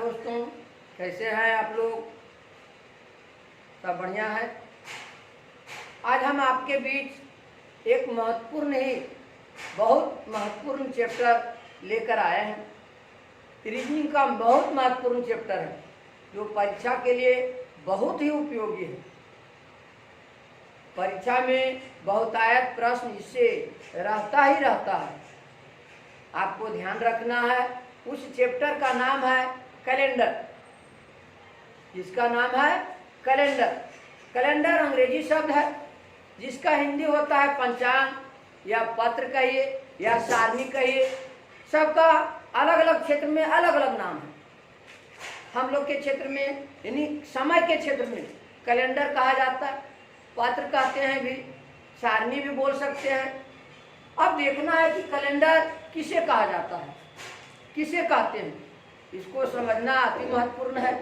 दोस्तों, कैसे हैं आप लोग? सब बढ़िया है। आज हम आपके बीच एक महत्वपूर्ण ही बहुत महत्वपूर्ण चैप्टर लेकर आए हैं। रीजनिंग का बहुत महत्वपूर्ण चैप्टर है जो परीक्षा के लिए बहुत ही उपयोगी है। परीक्षा में बहुतायत प्रश्न इससे रहता ही रहता है। आपको ध्यान रखना है। उस चैप्टर का नाम है कैलेंडर। जिसका नाम है कैलेंडर। कैलेंडर अंग्रेजी शब्द है जिसका हिंदी होता है पंचांग या पत्र कहिए या सारणी कहिए। सबका अलग अलग क्षेत्र में अलग अलग नाम है। हम लोग के क्षेत्र में यानी समय के क्षेत्र में कैलेंडर कहा जाता है, पत्र कहते हैं भी, सारणी भी बोल सकते हैं। अब देखना है कि कैलेंडर किसे कहा जाता है, किसे कहते हैं, इसको समझना अति महत्वपूर्ण है।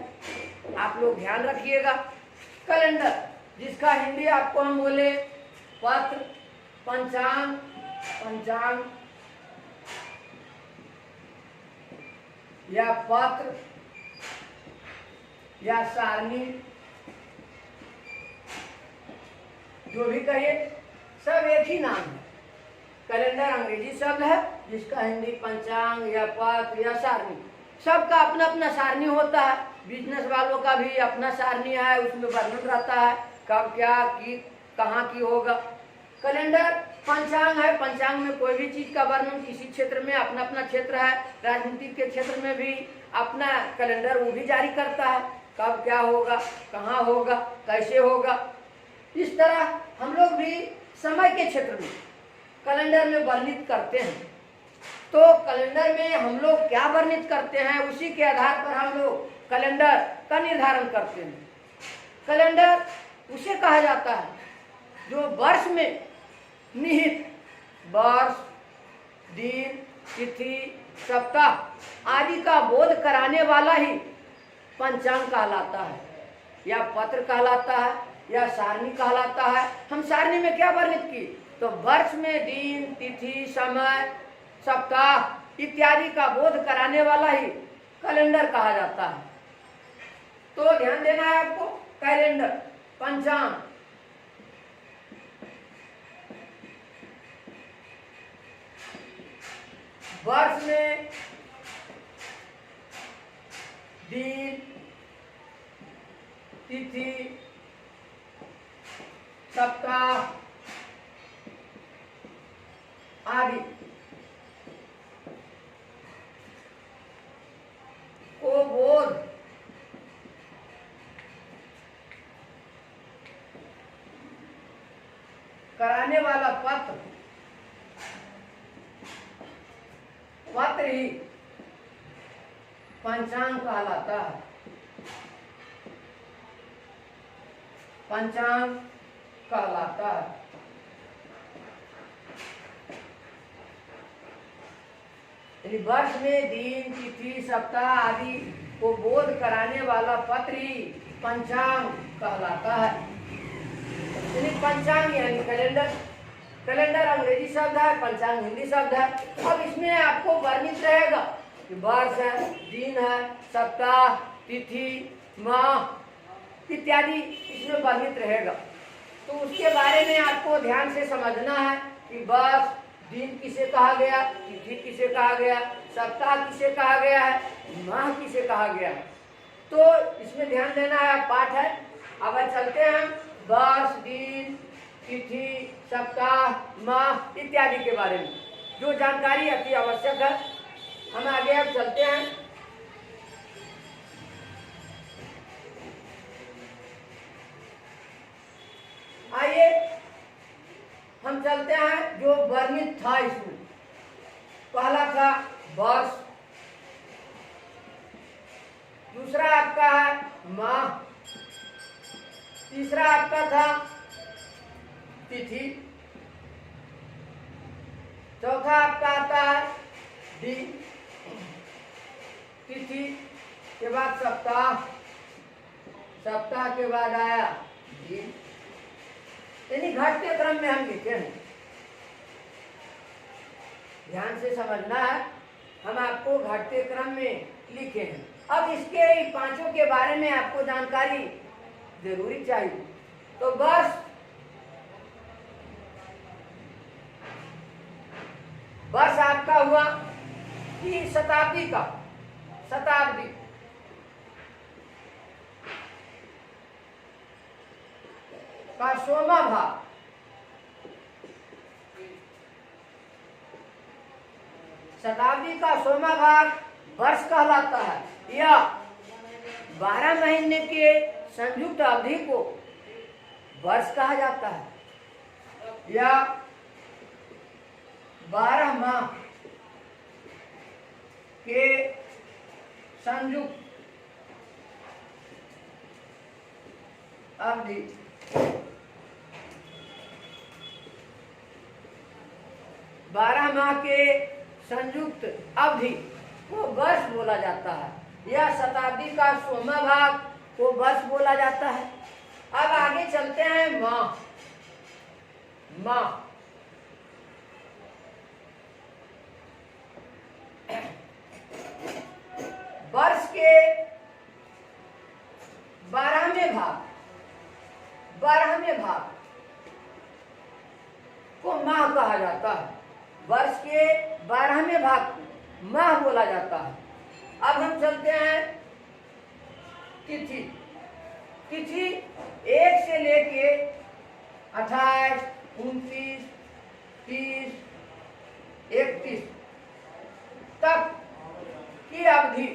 आप लोग ध्यान रखिएगा। कैलेंडर जिसका हिंदी आपको हम बोले पत्र, पंचांग, पंचांग या पत्र या सारणी, जो भी कहिए, सब एक ही नाम है। कैलेंडर अंग्रेजी शब्द है जिसका हिंदी पंचांग या पत्र या सारणी। सबका अपना अपना सारणी होता है। बिजनेस वालों का भी अपना सारणी है, उसमें वर्णन रहता है कब क्या की कहाँ की होगा। कैलेंडर पंचांग है, पंचांग में कोई भी चीज का वर्णन किसी क्षेत्र में अपना अपना क्षेत्र है। राजनीति के क्षेत्र में भी अपना कैलेंडर वो भी जारी करता है, कब क्या होगा, कहाँ होगा, कैसे होगा। इस तरह हम लोग भी समय के क्षेत्र में कैलेंडर में वर्णित करते हैं। तो कैलेंडर में हम लोग क्या वर्णित करते हैं, उसी के आधार पर हम लोग कैलेंडर का निर्धारण करते हैं। कैलेंडर उसे कहा जाता है जो वर्ष में निहित वर्ष, दिन, तिथि, सप्ताह आदि का बोध कराने वाला ही पंचांग कहलाता है या पत्र कहलाता है या सारणी कहलाता है। हम सारणी में क्या वर्णित की, तो वर्ष में दिन, तिथि, समय, सप्ताह इत्यादि का बोध कराने वाला ही कैलेंडर कहा जाता है। तो ध्यान देना है आपको। कैलेंडर, पंचांग, वर्ष में दिन, तिथि, सप्ताह आदि को बोध कराने वाला पत्र ही पंचांग कहलाता है। पंचांग कहलाता है। वर्ष में दिन, तिथि, सप्ताह आदि को बोध कराने वाला पत्र ही पंचांग कहलाता है। पंचांग यानी कैलेंडर। कैलेंडर अंग्रेजी शब्द है, पंचांग हिंदी शब्द है। अब इसमें आपको वर्णित रहेगा कि वर्ष है, दिन है, सप्ताह, तिथि, माह इत्यादि इसमें वर्णित रहेगा। तो उसके बारे में आपको ध्यान से समझना है कि वर्ष, दिन किसे कहा गया, तिथि किसे कहा गया, सप्ताह किसे कहा गया है, माह किसे कहा गया है। तो इसमें ध्यान देना है। पाठ है। अब चलते हैं वर्ष, दिन, तिथि, सप्ताह, माह इत्यादि के बारे में जो जानकारी अति आवश्यक है। हम आगे अब चलते हैं। आइए हम चलते हैं जो वर्णित था इसमें। पहला था वर्ष, दूसरा आपका है माह, तीसरा आपका था तिथि, चौथा आपका आता है दिन, तिथि के बाद सप्ताह, सप्ताह के बाद आया दिन। यानी घटते क्रम में हम लिखे हैं। ध्यान से समझना है। हम आपको घटते क्रम में लिखे हैं। अब इसके पांचों के बारे में आपको जानकारी जरूरी चाहिए। तो वर्ष आपका हुआ कि शताब्दी का, शताब्दी का 100वां भाग, शताब्दी का 100वां भाग वर्ष कहलाता है। या 12 महीने के संयुक्त अवधि को वर्ष कहा जाता है, या 12 माह के संयुक्त अवधि, 12 माह के संयुक्त अवधि को वर्ष बोला जाता है, या शताब्दी का 100वां भाग को वर्ष बोला जाता है। अब आगे चलते हैं माह। माह वर्ष के 12वें भाग, 12वें भाग को माह कहा जाता है। वर्ष के 12वें भाग को माह बोला जाता है। अब हम चलते हैं तिथि। तिथि 1 से लेके 28, 29, 30, 31 तक की अवधि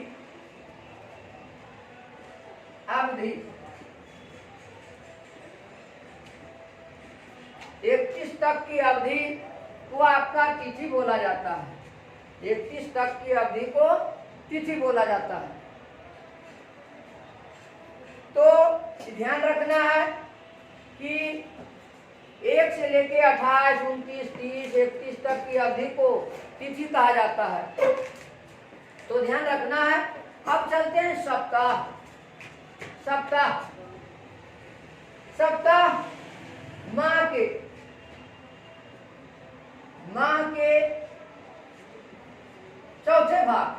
31 तक की अवधि को आपका तिथि बोला जाता है। 31 तक की अवधि को तिथि बोला जाता है। तो ध्यान रखना है कि 1 से लेके 28, 29, 30, 31 तक की अवधि को तिथि कहा जाता है। तो ध्यान रखना है। अब चलते हैं सप्ताह। सप्ताह सप्ताह माह के चौथे भाग,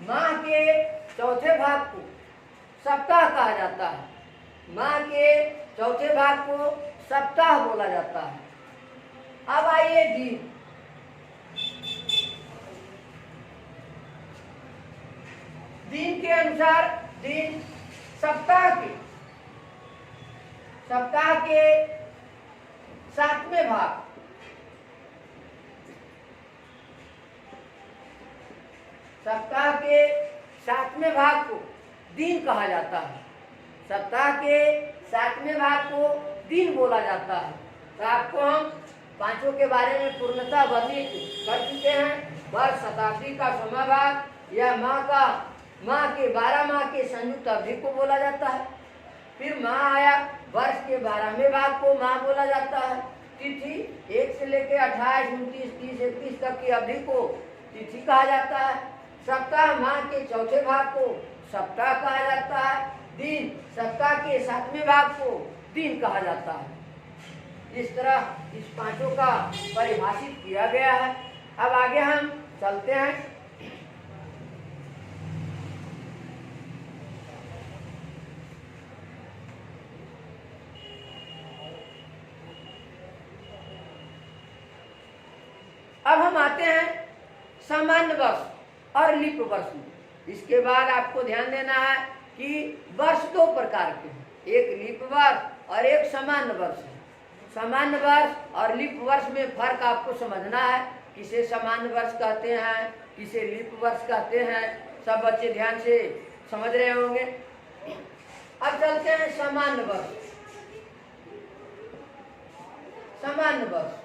माह के चौथे भाग को सप्ताह कहा जाता है। माह के चौथे भाग को सप्ताह बोला जाता है। अब आइए दिन। दिन के अनुसार दिन सप्ताह के 7वें भाग, सप्ताह के 7वें भाग को दिन कहा जाता है। सप्ताह के 7वें भाग को दिन बोला जाता है। तो आपको हम पांचों के बारे में पूर्णतः वर्णित कर चुके हैं। वर्ष शताब्दी का 100वां भाग या माह के 12 माह के संयुक्त अवधि को बोला जाता है। फिर माह आया, वर्ष के 12वें भाग को माह बोला जाता है। तिथि 1 से लेकर 28, 29, 30, 31 तक की अवधि को तिथि कहा जाता है। सप्ताह माह के चौथे भाग को सप्ताह कहा जाता है। दिन सप्ताह के 7वें भाग को दिन कहा जाता है। इस तरह इस पांचों का परिभाषित किया गया है। अब आगे हम चलते हैं। अब हम आते हैं सामान्य वर्ष और लीप वर्ष में। इसके बाद आपको ध्यान देना है कि वर्ष 2 प्रकार के हैं, एक लीप वर्ष और एक सामान्य वर्ष है। सामान्य वर्ष और लीप वर्ष में फर्क आपको समझना है। किसे सामान्य वर्ष कहते हैं, किसे लीप वर्ष कहते हैं, सब बच्चे ध्यान से समझ रहे होंगे। अब चलते हैं सामान्य वर्ष। सामान्य वर्ष,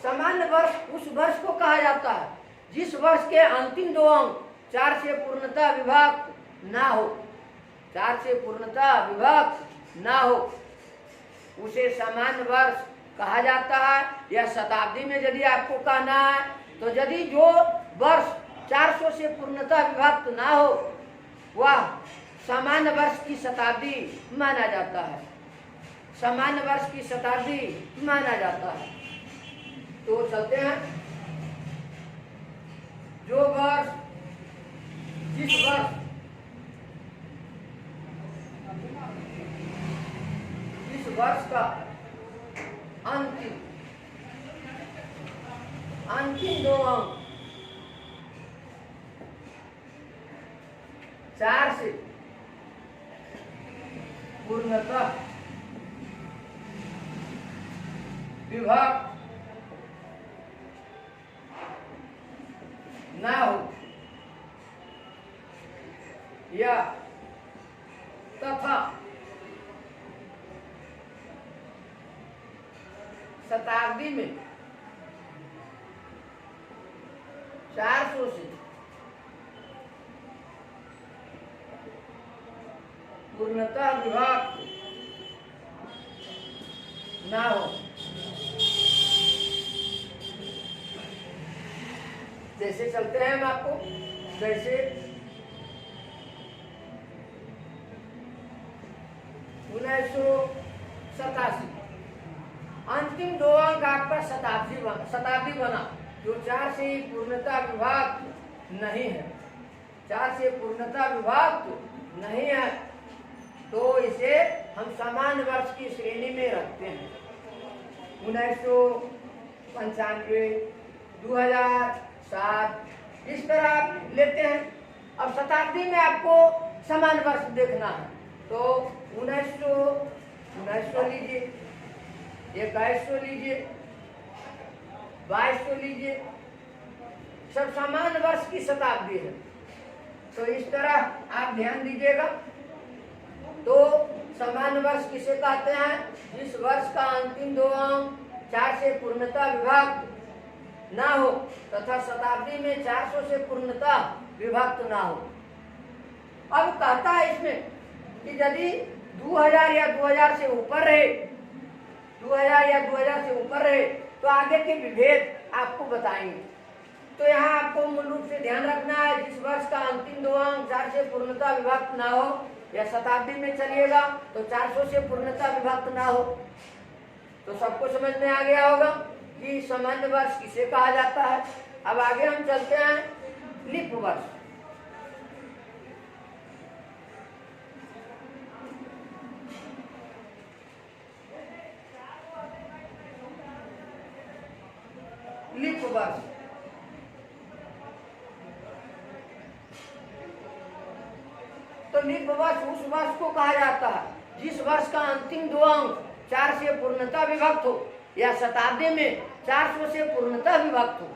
सामान्य वर्ष उस वर्ष को कहा जाता है जिस वर्ष के अंतिम 2 अंक 4 से पूर्णतः विभक्त ना हो। 4 से पूर्णतः विभक्त ना हो उसे सामान्य वर्ष कहा जाता है। या शताब्दी में यदि आपको कहना है तो यदि जो वर्ष 400 से पूर्णतः विभक्त ना हो वह सामान्य वर्ष की शताब्दी माना जाता है। सामान्य वर्ष की शताब्दी माना जाता है। तो चलते हैं, जो वर्ष जिस वर्ष का अंतिम दो अंक 4 से पूर्णतः विभाग ना हो या तथा शताब्दी में 400 से पूर्णतः विभाग ना हो। जैसे चलते हैं हम आपको, जैसे 1987 अंतिम दो अंक आपका शताब्दी बना, जो 4 से पूर्णतः विभाग नहीं है, 4 से पूर्णतः विभाग नहीं है, तो इसे हम सामान्य वर्ष की श्रेणी में रखते हैं। 1995, 2007 इस तरह आप लेते हैं। अब शताब्दी में आपको समान वर्ष देखना है, तो 1900 लीजिए, 2100 लीजिए, 2200 लीजिए, सब समान वर्ष की शताब्दी है। तो इस तरह आप ध्यान दीजिएगा। तो समान वर्ष किसे कहते हैं? जिस वर्ष का अंतिम दो अंक 4 से पूर्णतः विभक्त ना हो तथा शताब्दी में 400 से पूर्णतः विभक्त ना हो। अब कहता है इसमें कि यदि 2000 या 2000 से ऊपर रहे, 2000 या 2000 से ऊपर रहे तो आगे के विभेद आपको बताएंगे। तो यहाँ आपको मूल रूप से ध्यान रखना है, जिस वर्ष का अंतिम दो अंक 4 से पूर्णतः विभक्त ना हो, या शताब्दी में चलिएगा तो 400 से पूर्णतः विभक्त ना हो। तो सबको समझ में आ गया होगा कि सामान्य वर्ष किसे कहा जाता है। अब आगे हम चलते हैं लीप वर्ष। लीप वर्ष तो लीप वर्ष उस वर्ष को कहा जाता है जिस वर्ष का अंतिम दो अंक 4 से पूर्णतः विभक्त हो या शताब्दी में 400 से पूर्णतः विभक्त हो,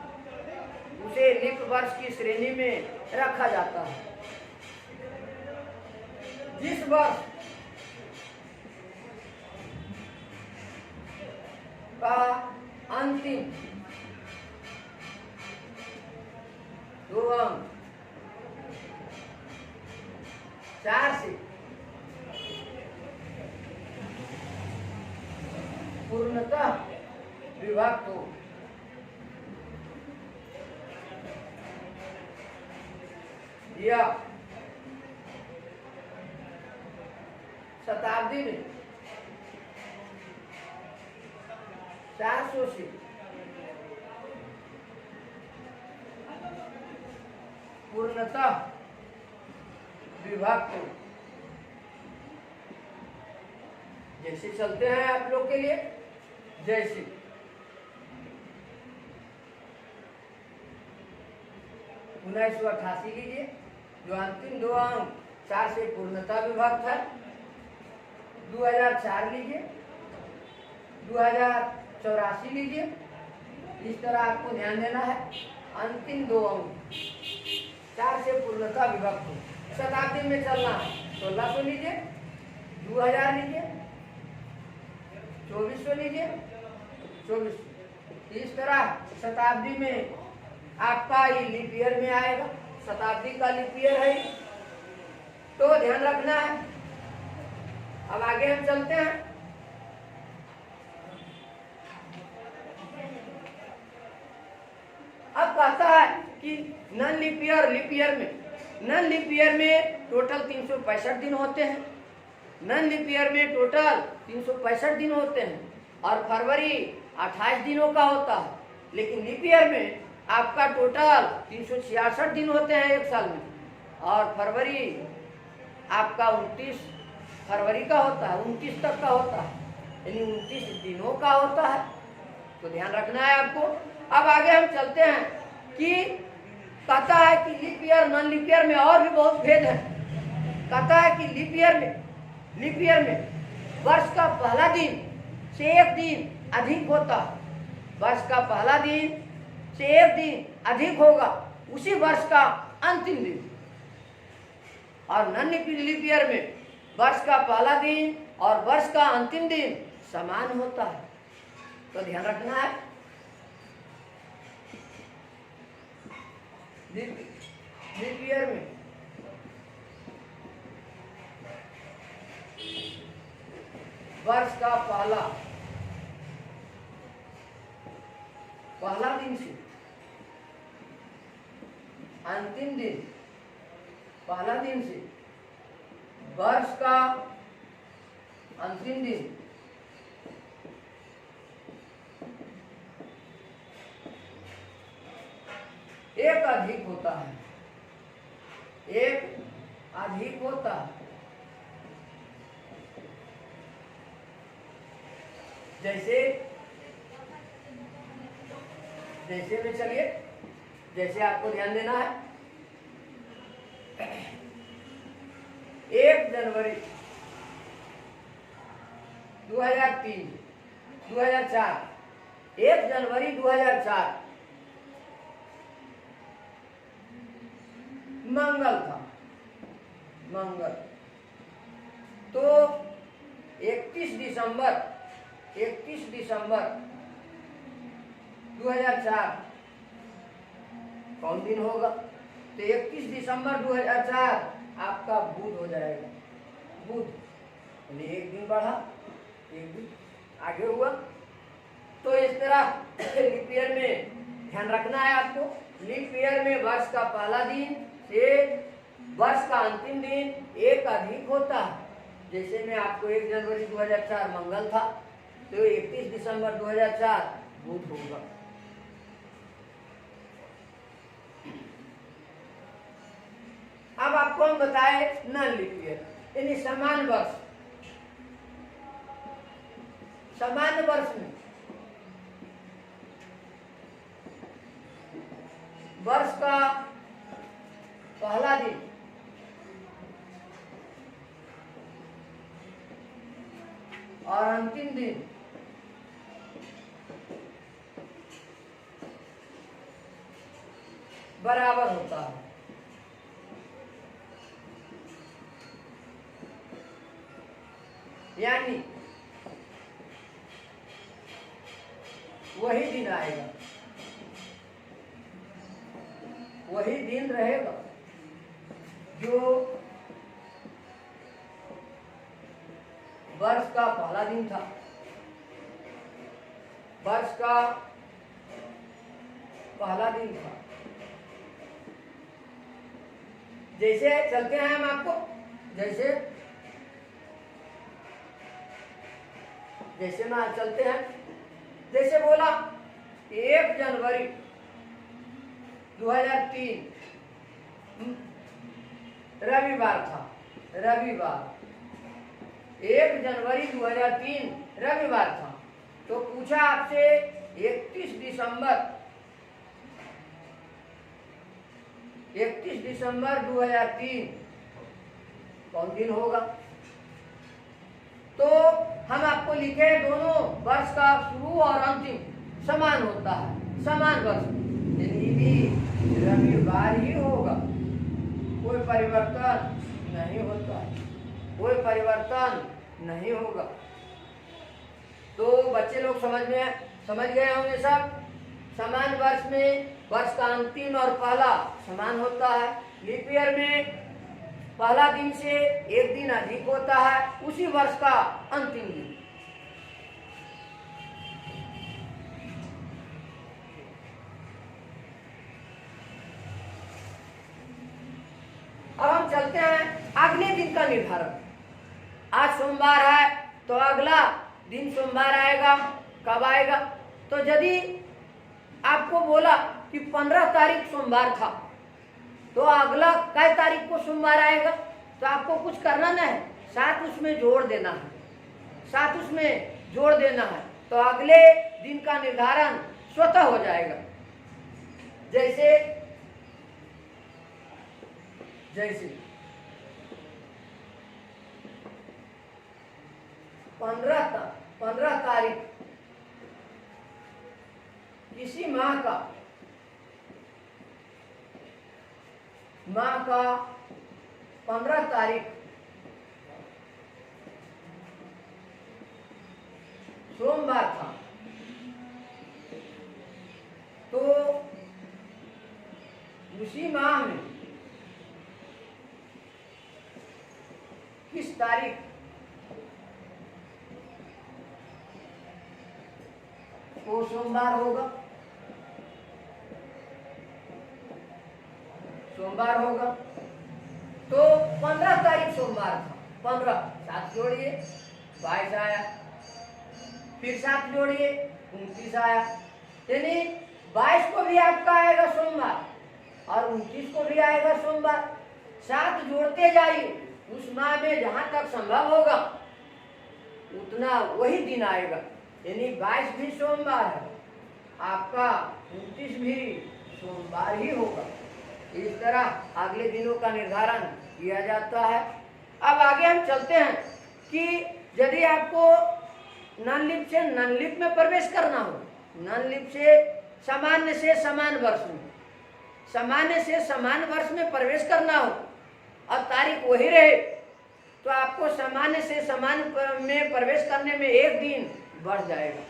उसे लीप वर्ष की श्रेणी में रखा जाता है। जिस वर्ष का अंतिम दो अंक 4 से पूर्णतः विभक्त हो, या शताब्दी में 400 से पूर्णतः विभक्त हो। जैसे चलते हैं आप लोग के लिए, जैसे 1988 लीजिए, जो अंतिम दो अंक 4 से पूर्णतः विभक्त है। 2004 लीजिए, 2084 लीजिए। इस तरह आपको ध्यान देना है, अंतिम दो अंक 4 से पूर्णतः विभक्त हो। शताब्दी में चलना है, 1600 लीजिए, 2000 लीजिए, 2400 लीजिए, 2400। इस तरह शताब्दी में आपका ये लीप ईयर में आएगा, शताब्दी का लीप ईयर है, तो ध्यान रखना है। अब आगे हम चलते हैं। अब कहता है कि नन लीप ईयर में टोटल 365 दिन होते हैं, नॉन लीप ईयर में टोटल 365 दिन होते हैं और फरवरी 28 दिनों का होता है, लेकिन लीप ईयर में आपका टोटल 366 दिन होते हैं एक साल में, और फरवरी आपका 29 फरवरी का होता है, 29 तक का होता है, यानी 29 दिनों का होता है। तो ध्यान रखना है आपको। अब आगे हम चलते हैं कि कहता है कि leap year non leap year में और भी बहुत भेद है। कहता है कि लीप ईयर में वर्ष का पहला दिन से एक दिन अधिक होता है, वर्ष का पहला दिन से एक दिन अधिक होगा उसी वर्ष का अंतिम दिन। और नॉन लीप ईयर में वर्ष का पहला दिन और वर्ष का अंतिम दिन समान होता है। तो ध्यान रखना है। लीप ईयर में वर्ष का पहला दिन से अंतिम दिन, पहला दिन से वर्ष का अंतिम दिन एक अधिक होता है, एक अधिक होता है। जैसे में चलिए, जैसे आपको ध्यान देना है। 1 जनवरी 2003 2004, 1 जनवरी 2004 मंगल था, मंगल। तो 31 दिसंबर 2004 कौन दिन होगा? तो 31 दिसंबर 2004 आपका बुध हो जाएगा, बुध। यानी एक दिन बढ़ा, एक दिन आगे हुआ। तो इस तरह लीप ईयर में ध्यान रखना है आपको। लीप ईयर में वर्ष का पहला दिन से वर्ष का अंतिम दिन एक अधिक होता है। जैसे में आपको 1 जनवरी 2004 मंगल था, तो 31 दिसंबर 2004 बुध होगा। अब आपको हम बताए नॉन लीप ईयर, यानी समान वर्ष। समान वर्ष में वर्ष का पहला दिन और अंतिम दिन बराबर होता है। यानी वही दिन आएगा, वही दिन रहेगा जो वर्ष का पहला दिन था, वर्ष का पहला दिन था। जैसे चलते हैं हम आपको, जैसे ना चलते हैं। जैसे बोला 1 जनवरी 2003 रविवार था, रविवार 1 जनवरी 2003 रविवार था। तो पूछा आपसे 31 दिसंबर 2003 कौन दिन होगा? तो हम आपको लिखे दोनों वर्ष का शुरू और अंतिम समान होता है, समान वर्ष, यानी भी रविवार ही होगा, कोई परिवर्तन नहीं होता, कोई परिवर्तन नहीं होगा। तो बच्चे लोग समझ गए होंगे सब। समान वर्ष में वर्ष का अंतिम और पहला समान होता है। लीप ईयर में पहला दिन से एक दिन अधिक होता है उसी वर्ष का अंतिम दिन। अब हम चलते हैं अगले दिन का निर्धारण। आज सोमवार है तो अगला दिन सोमवार आएगा। कब आएगा? तो यदि आपको बोला कि 15 तारीख सोमवार था तो अगला कै तारीख को सोमवार आएगा? तो आपको कुछ करना नहीं है, साथ उसमें जोड़ देना है, साथ उसमें जोड़ देना है, तो अगले दिन का निर्धारण स्वतः हो जाएगा। जैसे जैसे 15 तारीख किसी माह का 15 तारीख सोमवार था, तो उसी माह में किस तारीख को सोमवार होगा? सोमवार होगा। तो 15 तारीख सोमवार था, 15 साथ जोड़िए 22 आया, फिर साथ जोड़िए 29 आया, यानी 22 को भी आपका आएगा सोमवार और 29 को भी आएगा सोमवार। साथ जोड़ते जाइए, उस माह में जहां तक संभव होगा उतना वही दिन आएगा, यानी 22 भी सोमवार है आपका, 29 भी सोमवार ही होगा। इस तरह अगले दिनों का निर्धारण किया जाता है। अब आगे हम चलते हैं कि यदि आपको नॉन-लिप से नॉन-लिप में प्रवेश करना हो, नॉन-लिप से समान वर्ष में, सामान्य से समान वर्ष में प्रवेश करना हो और तारीख वही रहे, तो आपको सामान्य से समान में प्रवेश करने में एक दिन बढ़ जाएगा।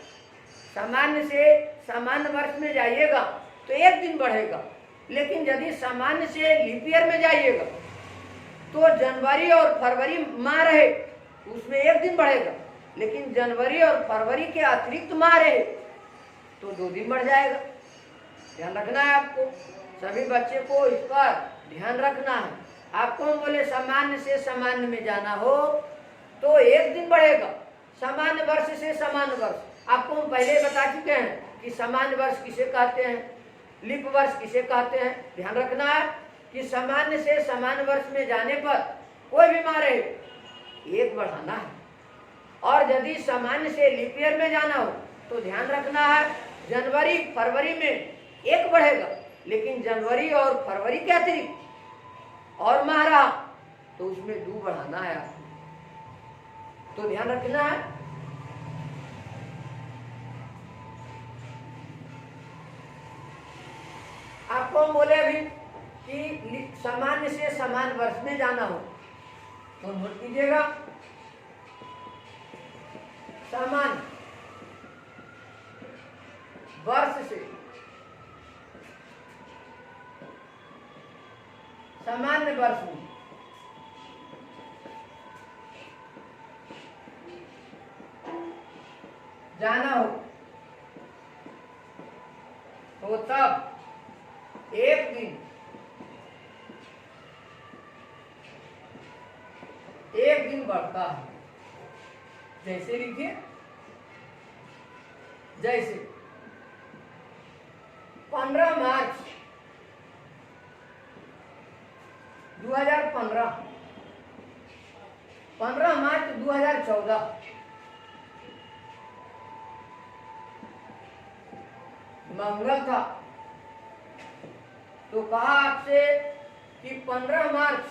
सामान्य से समान वर्ष में जाइएगा तो एक दिन बढ़ेगा, लेकिन यदि सामान्य से लीप ईयर में जाइएगा तो जनवरी और फरवरी माह रहे उसमें एक दिन बढ़ेगा, लेकिन जनवरी और फरवरी के अतिरिक्त माह रहे तो 2 दिन बढ़ जाएगा। ध्यान रखना है आपको, सभी बच्चे को इस पर ध्यान रखना है। आपको हम बोले सामान्य से सामान्य में जाना हो तो एक दिन बढ़ेगा, सामान्य वर्ष से सामान्य वर्ष। आपको हम पहले बता चुके हैं कि सामान्य वर्ष किसे कहते हैं, लीप वर्ष किसे कहते हैं। ध्यान रखना है कि सामान्य से सामान्य वर्ष में जाने पर कोई भी माह रहे एक बढ़ाना है, और यदि सामान्य से लीप ईयर में जाना हो तो ध्यान रखना है जनवरी फरवरी में एक बढ़ेगा, लेकिन जनवरी और फरवरी के अतिरिक्त और माह रहा तो उसमें 2 बढ़ाना है आपको, तो ध्यान रखना है। आपको हम बोले अभी कि सामान्य से समान वर्ष में जाना हो तो नोट कीजिएगा, सामान्य वर्ष से सामान्य वर्ष में जाना हो तो तब एक दिन बढ़ता है। जैसे लिखिए, जैसे 15 मार्च 2015, 15 मार्च 2014 मंगल था, तो कहा आपसे कि 15 मार्च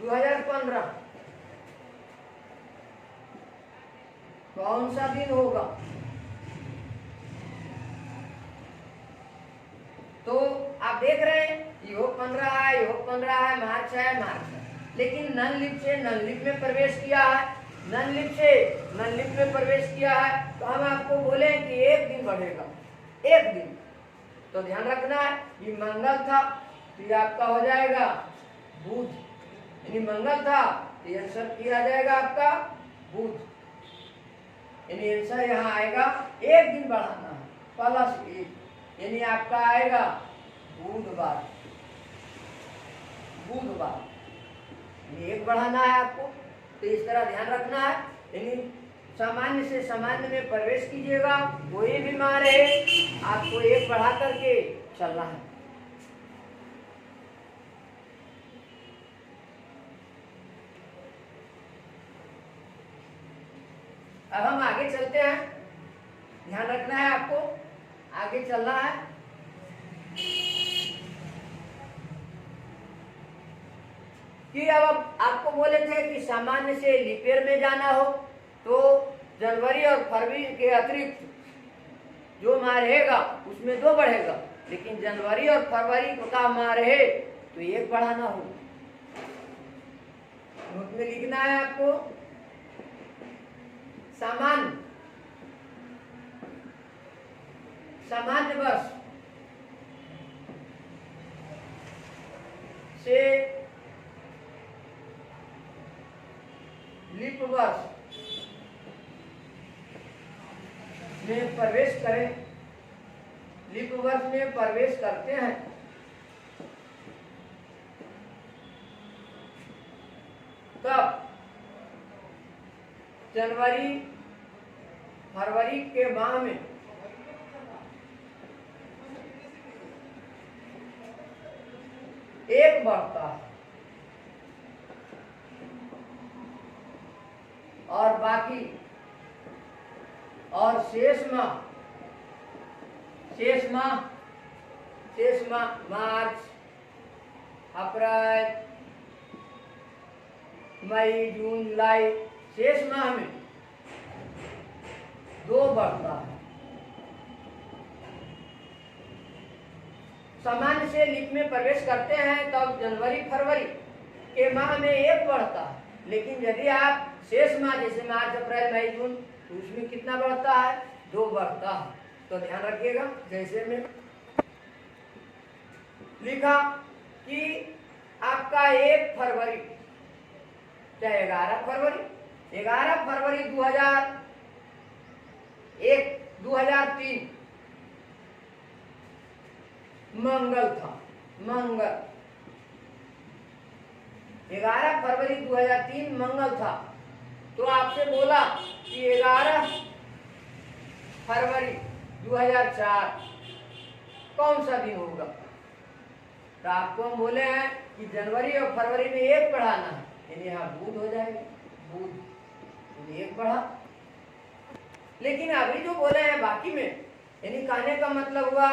2015 कौन सा दिन होगा? तो आप देख रहे हैं यो 15 है, यो 15 है, मार्च है, लेकिन नन लिप से नन लिप में प्रवेश किया है, नन लिप से नन लिप में प्रवेश किया है, तो हम आपको बोले कि एक दिन बढ़ेगा, एक दिन। तो ध्यान रखना है, ये मंगल था तो ये आपका हो जाएगा बुध, यानी मंगल था तो ये आंसर किया जाएगा आपका बुध, यानी आंसर यहाँ आएगा एक दिन बढ़ाना है प्लस 1, यानी आपका आएगा बुधवार, बुधवार। ये एक बढ़ाना है आपको, तो इस तरह ध्यान रखना है। यानी सामान्य से सामान्य में प्रवेश कीजिएगा, कोई भी मान है आपको एक बढ़ा करके चलना है। अब हम आगे चलते हैं, ध्यान रखना है आपको, आगे चलना है। कि अब आपको बोले थे कि सामान्य से लीप ईयर में जाना हो तो जनवरी और फरवरी के अतिरिक्त जो माह रहेगा उसमें 2 बढ़ेगा, लेकिन जनवरी और फरवरी का माह रहे तो 1 बढ़ाना हो। नोट में लिखना है आपको, सामान्य सामान्य वर्ष से लीप वर्ष में प्रवेश करें, लीप वर्ष में प्रवेश करते हैं तब जनवरी फरवरी के माह में एक बढ़ता है और बाकी और शेष माह मार्च, अप्रैल, मई, जून, जुलाई, शेष माह में 2 बढ़ता है। सामान्य से लीप में प्रवेश करते हैं तब जनवरी फरवरी के माह में 1 बढ़ता है, लेकिन यदि आप शेष माह जैसे मार्च, अप्रैल, मई, जून, तो उसमें कितना बढ़ता है? 2 बढ़ता है। तो ध्यान रखिएगा, जैसे में लिखा कि आपका 1 फरवरी चाहे 11 फरवरी 2003 मंगल था, मंगल 11 फरवरी 2003 मंगल था, तो आपसे बोला कि 11 फरवरी 2004 कौन सा दिन होगा? तो आपको हम बोले हैं कि जनवरी और फरवरी में 1 बढ़ाना है, यानी यहाँ बुध हो जाएगा, बुध, यानी 1 बढ़ा। लेकिन अभी जो बोले हैं बाकी में, यानी कहने का मतलब हुआ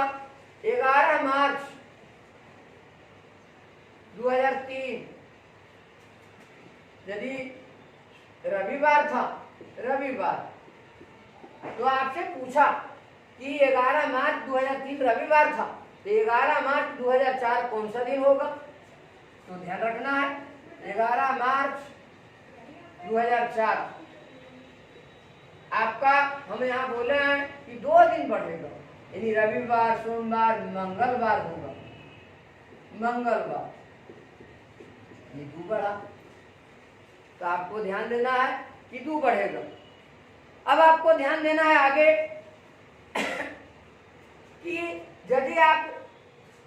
11 मार्च 2003 यदि रविवार था, तो आपसे पूछा कि 11 मार्च 2003 रविवार था, तो 11 मार्च 2004 कौन सा दिन होगा? तो ध्यान रखना है, 11 मार्च 2004 आपका हम यहाँ बोले हैं कि 2 दिन बढ़ेगा, यानी रविवार, सोमवार, मंगलवार होगा, मंगलवार ये 2 बढ़ा। तो आपको ध्यान देना है कि 2 बढ़ेगा। अब आपको ध्यान देना है आगे कि यदि आप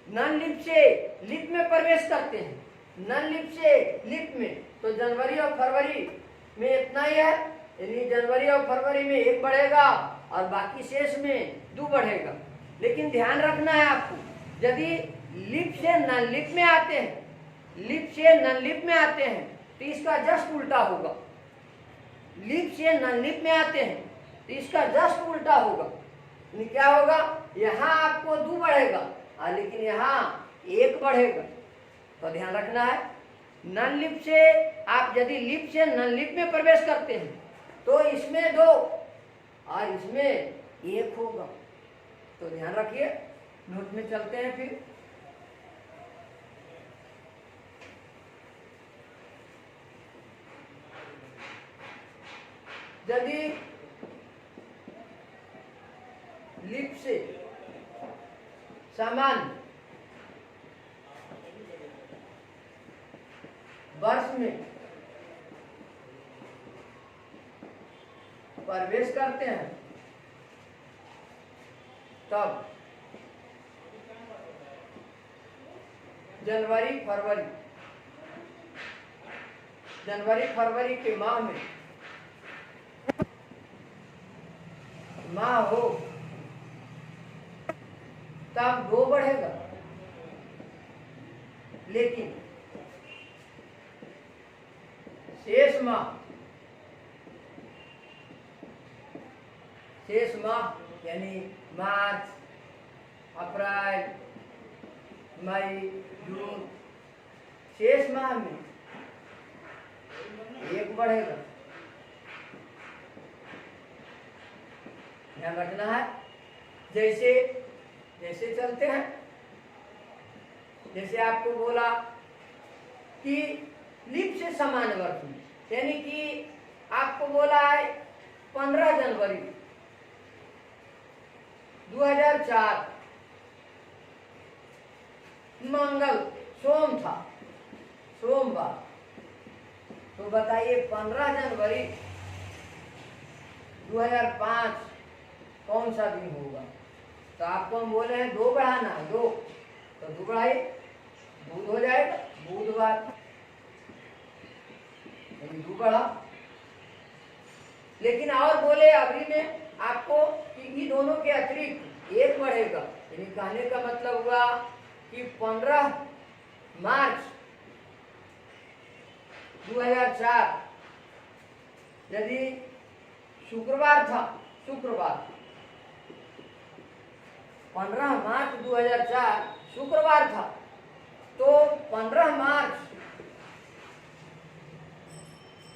नन लीप से लीप में प्रवेश करते हैं, नन लीप से लीप में, तो जनवरी और फरवरी में इतना ही है, यानी जनवरी और फरवरी में 1 बढ़ेगा और बाकी शेष में 2 बढ़ेगा। लेकिन ध्यान रखना है आपको, यदि लीप से नन लीप में आते हैं, लीप से नन लीप में आते हैं तो इसका जस्ट उल्टा होगा। लीप से नन लीप में आते हैं तो इसका जस्ट उल्टा होगा। क्या होगा? यहाँ आपको 2 बढ़ेगा लेकिन यहाँ 1 बढ़ेगा। तो ध्यान रखना है, नन लीप से आप यदि लीप से नन लीप में प्रवेश करते हैं तो इसमें 2 और इसमें 1 होगा। तो ध्यान रखिए, नोट में चलते हैं फिर। यदि लीप से सामान्य वर्ष में प्रवेश करते हैं तब जनवरी फरवरी जनवरी फरवरी के माह में माह हो तब 2 बढ़ेगा, लेकिन शेष माह यानी मार्च, अप्रैल, मई, जून, शेष माह में 1 बढ़ेगा। ध्यान रखना है। जैसे जैसे चलते हैं, जैसे आपको बोला कि लीप से समान वर्ष में, यानी कि आपको बोला है 15 जनवरी 2004 मंगल सोम था, सोमवार, तो बताइए 15 जनवरी 2005 कौन सा दिन होगा? तो आपको हम बोले हैं 2 बढ़ाना है, 2 तो 2 बढ़ाइए, बुध हो जाएगा, बुधवार, 2 बढ़ा। लेकिन और बोले अभी में आपको कि इन दोनों के अतिरिक्त 1 बढ़ेगा, यानी कहने का मतलब हुआ कि 15 मार्च 2004 यदि शुक्रवार था, शुक्रवार 15 मार्च 2004 शुक्रवार था, तो 15 मार्च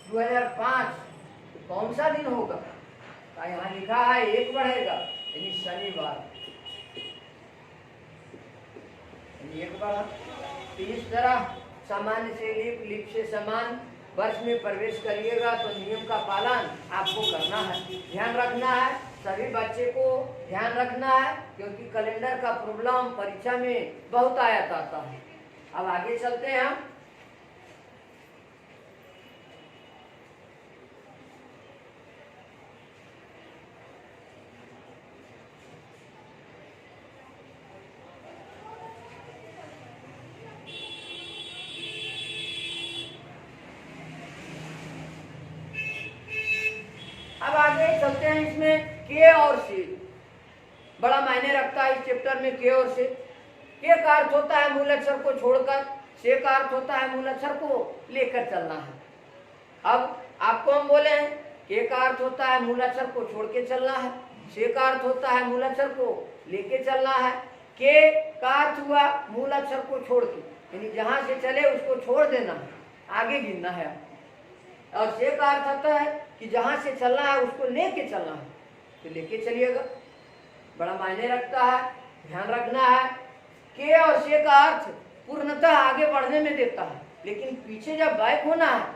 2005 कौन सा दिन होगा? तो यहाँ लिखा है 1 बढ़ेगा, यानी शनिवार, यानी 1 बढ़ा। तो इस तरह सामान्य से लीप से समान वर्ष में प्रवेश करिएगा तो नियम का पालन आपको करना है, ध्यान रखना है, सभी बच्चे को ध्यान रखना है, क्योंकि कैलेंडर का प्रॉब्लम परीक्षा में बहुत आया आता है। अब आगे चलते हैं हम। अब आगे चलते हैं, इसमें के और से बड़ा मायने रखता है इस चैप्टर में। के और से, के का अर्थ होता है मूल अक्षर को छोड़कर, से का अर्थ होता है मूल अक्षर को लेकर चलना है। अब आपको हम बोले हैं के का अर्थ होता है मूल अक्षर को छोड़ के चलना है, से का अर्थ होता है मूल अक्षर को लेके चलना है। के का अर्थ हुआ मूल अक्षर को छोड़ के, यानी जहां से चले उसको छोड़ देना है, आगे गिनना है। और से का अर्थ होता है कि जहां से चलना है उसको लेके चलना है, तो लेके चलिएगा, बड़ा मायने रखता है, ध्यान रखना है। के और से का अर्थ पूर्णतः आगे बढ़ने में देता है, लेकिन पीछे जब बैक होना है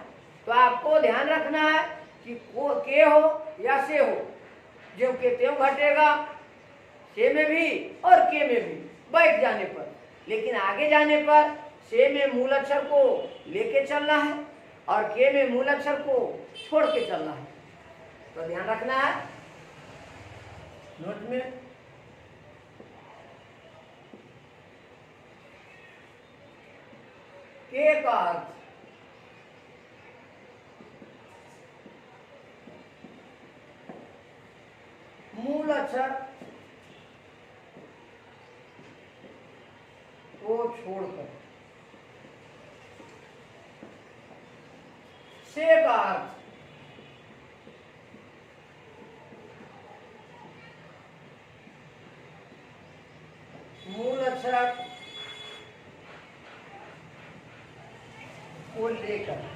तो आपको ध्यान रखना है कि के हो या से हो, जो के त्यों घटेगा, से में भी और के में भी बैठ जाने पर, लेकिन आगे जाने पर से में मूल अक्षर को लेके चलना है और के में मूल अक्षर को छोड़ के चलना है, तो ध्यान रखना है नोट में। के का अर्थ मूल अक्षर को छोड़कर, से का अर्थ मूल अक्षर को लेकर,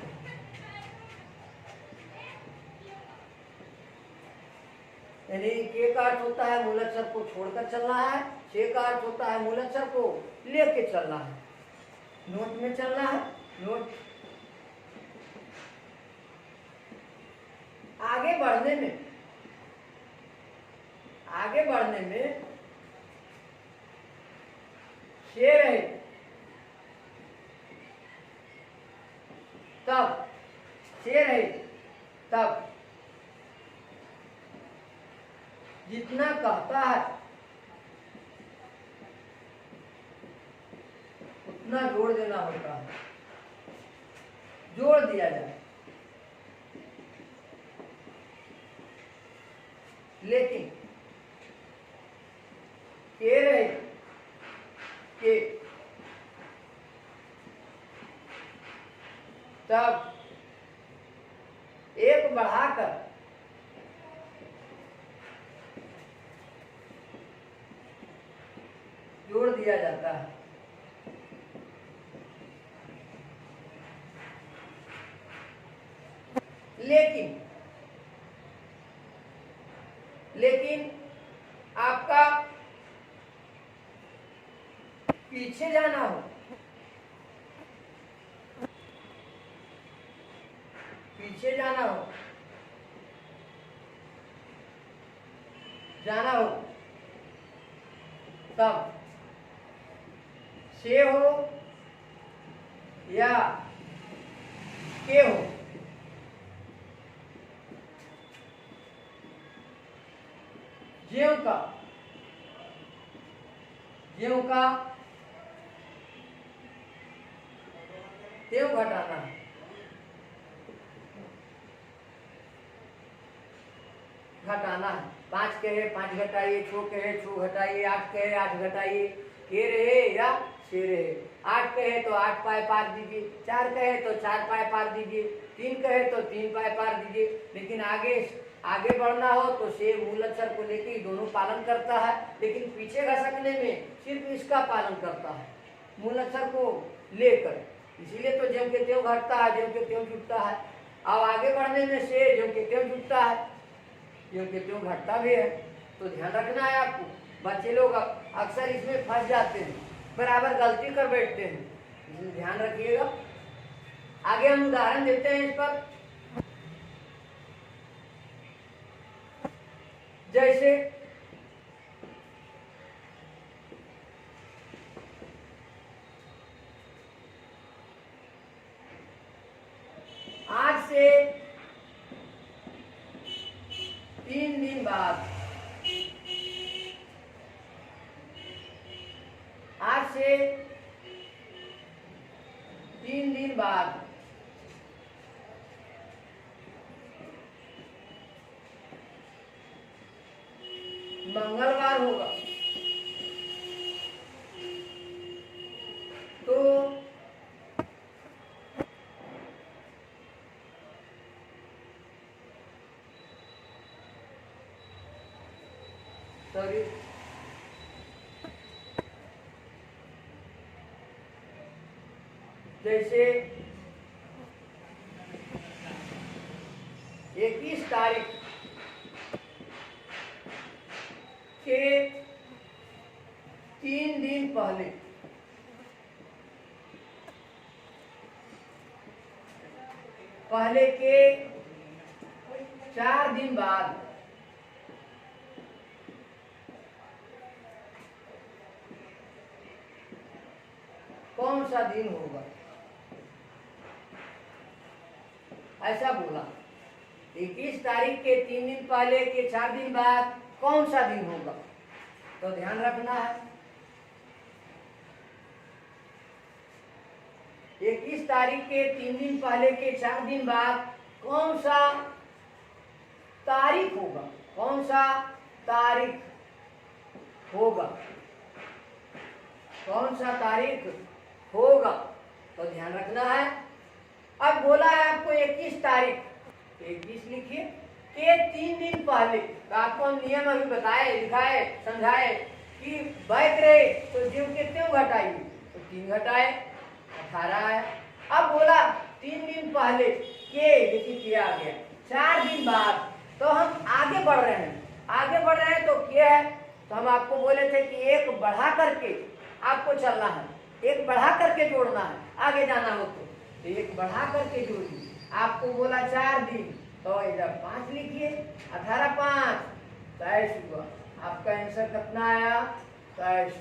यानी के का अर्थ होता है मूल अक्षर को छोड़कर चलना है, से का अर्थ होता है मूल अक्षर को लेके चलना है। नोट में चलना है, नोट। आगे बढ़ने में से रहे तब, से रहे तब जितना कहता है उतना जोड़ देना होता है, जोड़ दिया जाए। तब एक बढ़ाकर जोड़ दिया जाता है। लेकिन आपका पीछे जाना हो, जाना हो तब से हो या के हो, ज्यों का त्यों घटाना है। घटाना है। 5 कहे 5 घटाइए, 6 कहे 6 घटाइए, 8 कहे 8 घटाइए, के रहे या से रहे। 8 कहे तो 8 पाए पार दीजिए, 4 कहे तो 4 पाए पार दीजिए, 3 कहे तो 3 पाए पार दीजिए। लेकिन आगे बढ़ना हो तो से मूल अक्षर को लेकर दोनों पालन करता है, लेकिन पीछे घसकने में सिर्फ इसका पालन करता है, मूल अक्षर को लेकर। इसीलिए तो ज्यों के त्यों घटता है, ज्यों के त्यों जुटता है। अब आगे बढ़ने में से ज्यों के त्यों जुटता है, ज्यों के त्यों घटता भी है। तो ध्यान रखना है आपको। बच्चे लोग अक्सर इसमें फंस जाते हैं, बराबर गलती कर बैठते हैं, इसलिए ध्यान रखिएगा। आगे हम उदाहरण देते हैं इस पर। जैसे आज से 3 दिन बाद, आज से 3 दिन बाद मंगलवार होगा, तो सॉरी जैसे 21 तारीख के 3 दिन पहले, के 4 दिन बाद कौन सा दिन होगा, ऐसा बोला। 21 तारीख के 3 दिन पहले के 4 दिन बाद कौन सा दिन होगा, तो ध्यान रखना है। 21 तारीख के 3 दिन पहले के 4 दिन बाद कौन सा तारीख होगा, कौन सा तारीख होगा, कौन सा तारीख होगा, तो ध्यान रखना है। अब बोला है आपको 21 तारीख, 21 लिखिए के 3 दिन पहले। तो आपको नियम अभी बताए, लिखाए, समझाए कि बैक रहे तो ज्यों के त्यों घटाइए, तो 3 घटाए 18 है। अब बोला 3 दिन पहले के, देखिए किया आ गया। 4 दिन बाद, तो हम आगे बढ़ रहे हैं, तो क्या है, तो हम आपको बोले थे कि एक बढ़ा करके आपको चलना है, एक बढ़ा करके जोड़ना है, आगे जाना हो तो एक बढ़ा करके जोड़िए। आपको बोला 4 दिन, तो इधर 5 लिखिए, 18 5 23 हुआ। आपका आंसर कितना आया, 23।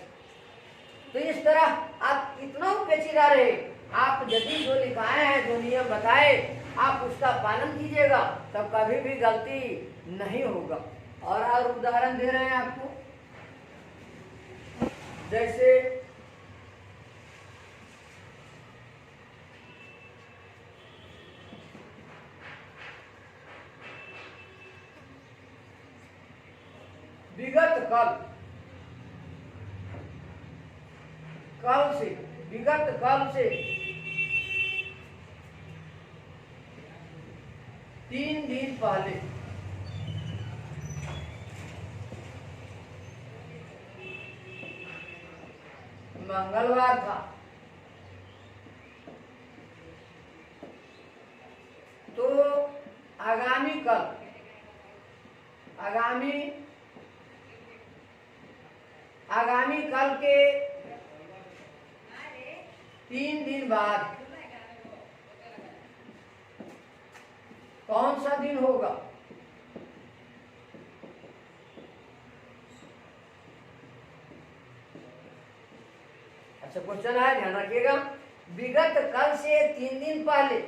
तो इस तरह आप इतना पेचीदा रहे, आप यदि जो लिखाए हैं, जो नियम बताए, आप उसका पालन कीजिएगा, तब कभी भी गलती नहीं होगा। और उदाहरण दे रहे हैं आपको, जैसे विगत कल से 3 दिन पहले मंगलवार था, तो आगामी कल, आगामी कल के 3 दिन बाद कौन सा दिन होगा? अच्छा क्वेश्चन है, ध्यान रखिएगा। विगत कल से 3 दिन पहले,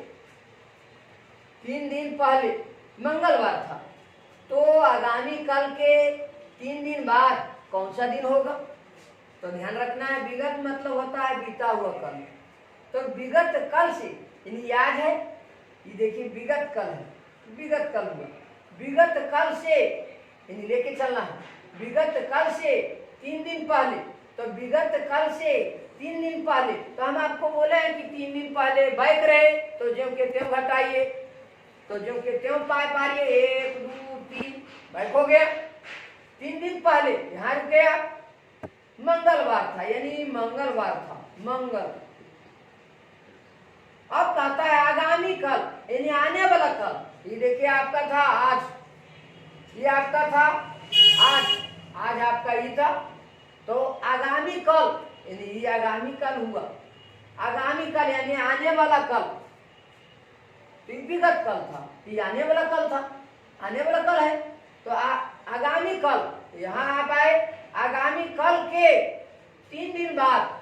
3 दिन पहले मंगलवार था, तो आगामी कल के 3 दिन बाद कौन सा दिन होगा? तो ध्यान रखना है, विगत मतलब होता है बीता हुआ कल। तो विगत कल से यानी याद है, ये देखिए विगत कल है, विगत कल हुआ, विगत कल से यानी लेके चलना है, विगत कल से 3 दिन पहले। तो विगत कल से 3 दिन पहले, तो हम आपको बोले हैं कि 3 दिन पहले बैक रहे, तो ज्यों के त्यों घटाइए, तो ज्यों के त्यों पाए पारिए, 1 2 3 बैक हो गया। 3 दिन पहले यहाँ रुके आप, मंगलवार था, यानी मंगलवार था, मंगल। अब कहता है आगामी कल यानी आने वाला कल। ये देखिए आपका था आज, ये आपका था आज आपका ये था, तो आगामी कल यानी ये आगामी कल हुआ, आगामी कल यानी आने वाला कल। विगत कल था, ये आने वाला कल था, आने वाला कल है, तो आगामी कल यहाँ आप आए, आगामी कल के 3 दिन बाद।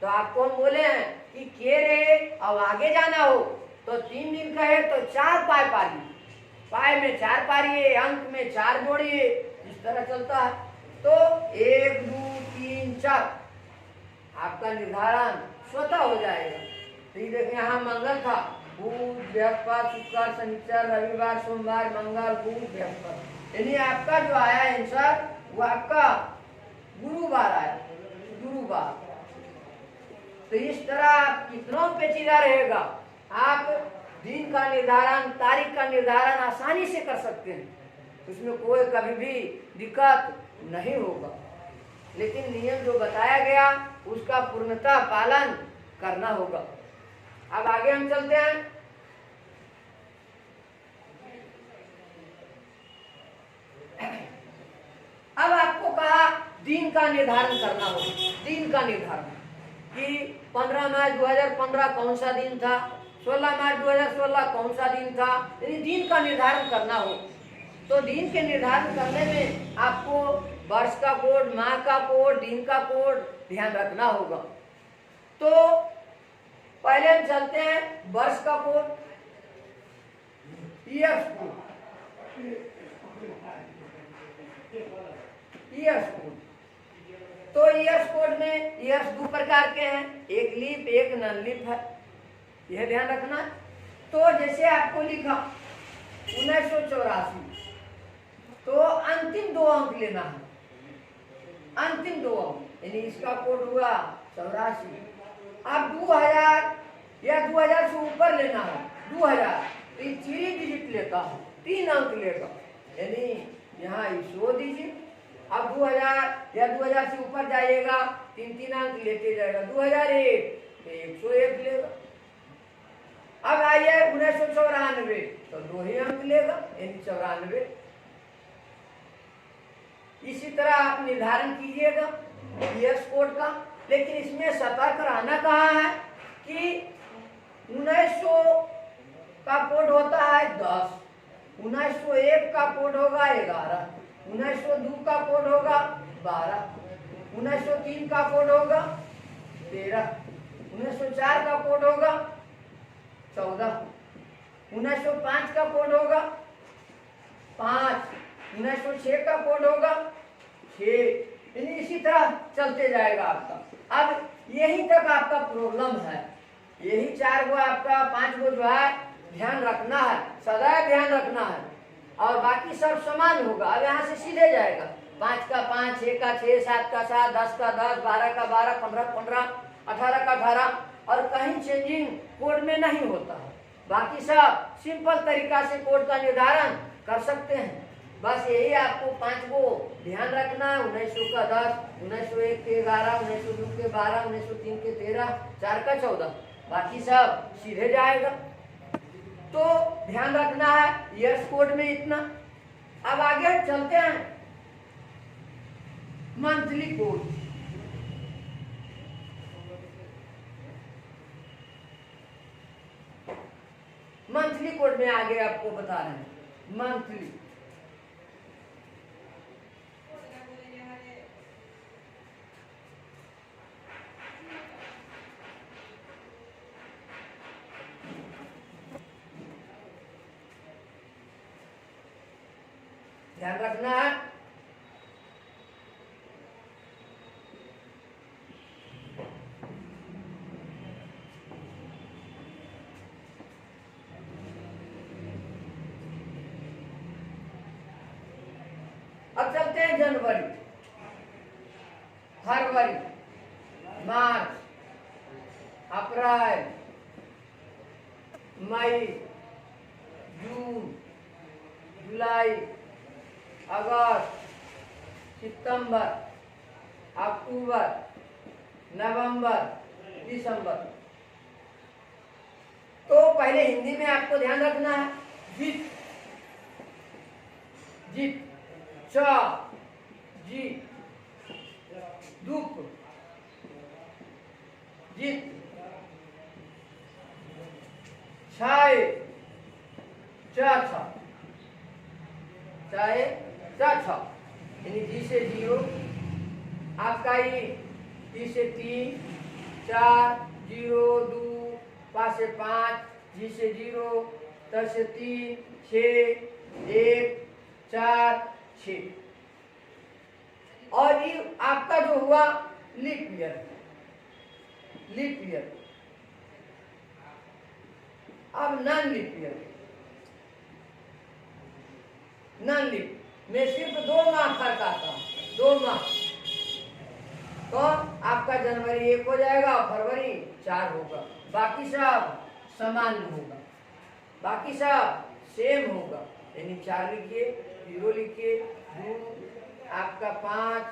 तो आपको हम बोले हैं कि के रे अब आगे जाना हो तो 3 दिन का है तो 4 पाए पारिए, पाए में 4 पारिए, अंक में 4 जोड़िए, इस तरह चलता है। तो 1 2 3 4 आपका निर्धारण स्वतः हो जाएगा। तो ये देखें यहाँ मंगल था, बुध बृहस्पति शुक्र शनिचर रविवार सोमवार मंगल बुध बृहस्पति, यानी आपका जो आया आंसर वो आपका गुरुवार आया, गुरुवार। तो इस तरह कितना पेचीदा रहेगा, आप दिन का निर्धारण, तारीख का निर्धारण आसानी से कर सकते हैं, उसमें कोई कभी भी दिक्कत नहीं होगा। लेकिन नियम जो बताया गया उसका पूर्णतः पालन करना होगा। अब आगे हम चलते हैं। अब आपको कहा दिन का निर्धारण करना होगा, दिन का निर्धारण कि 15 मार्च 2015 कौन सा दिन था, 16 मार्च 2016 कौन सा दिन था, यदि दिन का निर्धारण करना हो तो दिन के निर्धारण करने में आपको वर्ष का कोड, माह का कोड, दिन का कोड ध्यान रखना होगा। तो पहले हम चलते हैं वर्ष का code, years code, years code. तो ईयर्स कोड में ईयर्स 2 प्रकार के हैं, एक लीप एक नॉन लीप है, यह ध्यान रखना। तो जैसे आपको लिखा 1984, तो अंतिम 2 अंक लेना है, अंतिम 2 अंक, यानी इसका कोड हुआ 84। अब 2000 या 2000 से ऊपर लेना है, 2000 तो 3 डिजिट लेता है, 3 अंक लेगा, यानी यहाँ 100 दीजिए। अब 2000 या 2000 से ऊपर जाइएगा, 3 अंक लेते जाएगा, 2001 तो 101 लेगा। अब आइए 1994 तो 2 ही अंक लेगा, यानी 94। इसी तरह आप निर्धारण कीजिएगा ईयर्स कोड का। लेकिन इसमें सतर्क रहना कहाँ है कि 1900 का कोड होता है 10, 1901 का कोड होगा 11, 1902 का कोड होगा 12, 1903 का कोड होगा 13, 1904 का कोड होगा 14, 1905 का कोड होगा 5, 1906 का कोड होगा 6, यानी इसी तरह चलते जाएगा आपका। अब यही तक आपका प्रॉब्लम है, यही 4 गो आपका 5 गो जो है ध्यान रखना है, सदैव ध्यान रखना है, और बाकी सब समान होगा। अब यहाँ से सीधे जाएगा, 5 का 5, 6 का 6, 7 का 7, 10 का 10, 12 का 12, 15 का 15, 18 का 18, और कहीं चेंजिंग कोड में नहीं होता है। बाकी सब सिंपल तरीका से कोड का निर्धारण कर सकते हैं। बस यही आपको 5 को ध्यान रखना है। 1900 का 10, 1901 के 11, 1902 के 12, 1903 के 13, 4 का 14, बाकी सब सीधे जाएगा। तो ध्यान रखना है ईयर्स कोड में इतना। अब आगे चलते हैं मंथली कोड। मंथली कोड में आगे आपको बता रहे हैं मंथली। ध्यान रखना है अब चलते हैं जनवरी, फरवरी, मार्च, अप्रैल, मई, जून, जुलाई, अगस्त, सितंबर, अक्टूबर, नवंबर, दिसंबर। तो पहले हिंदी में आपको ध्यान रखना है जित, जित, च, जी, दुख, जित, छाए, च, चाहे यानी जी से 0, आपका ही 3 से 3, 4, 0, 2, 5 से 5, जी से 0, 10 से 3, 6, 1, 4, 6। और ये आपका जो हुआ लीप ईयर, लीप ईयर। अब non leap year, non leap में सिर्फ 2 माह फर्क आता है, 2 माह। तो आपका जनवरी 1 हो जाएगा और फरवरी 4 होगा, बाकी सब समान होगा, बाकी सब सेम होगा। यानी 4 लिखिए, 0 लिखिए, 2, आपका 5,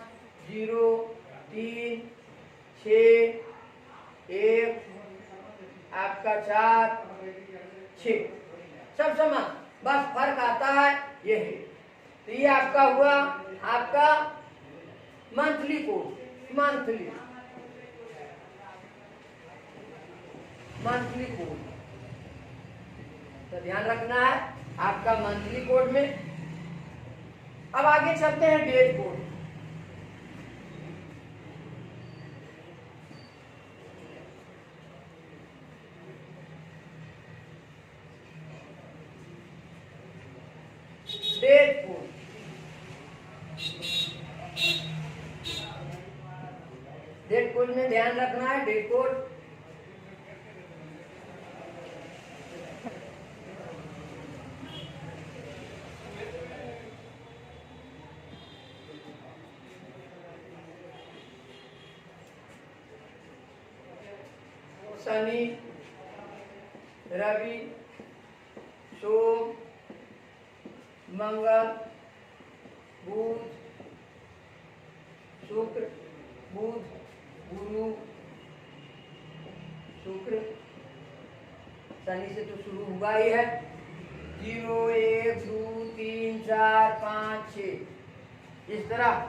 0, 3, 6, 1, आपका 4, 6, सब समान, बस फर्क आता है यही। तो ये आपका हुआ आपका monthly code, monthly, monthly code. तो ध्यान रखना है आपका मंथली कोड में। अब आगे चलते हैं date code. Date code, date code में ध्यान रखना है डेट कोड। शनि, रवि, सोम, मंगल, बुध, शुक्र, बुध, गुरु, शुक्र, शनि से तो शुरू हुआ ही है। 0, 1, 2, 3, 4, 5, 6 इस तरह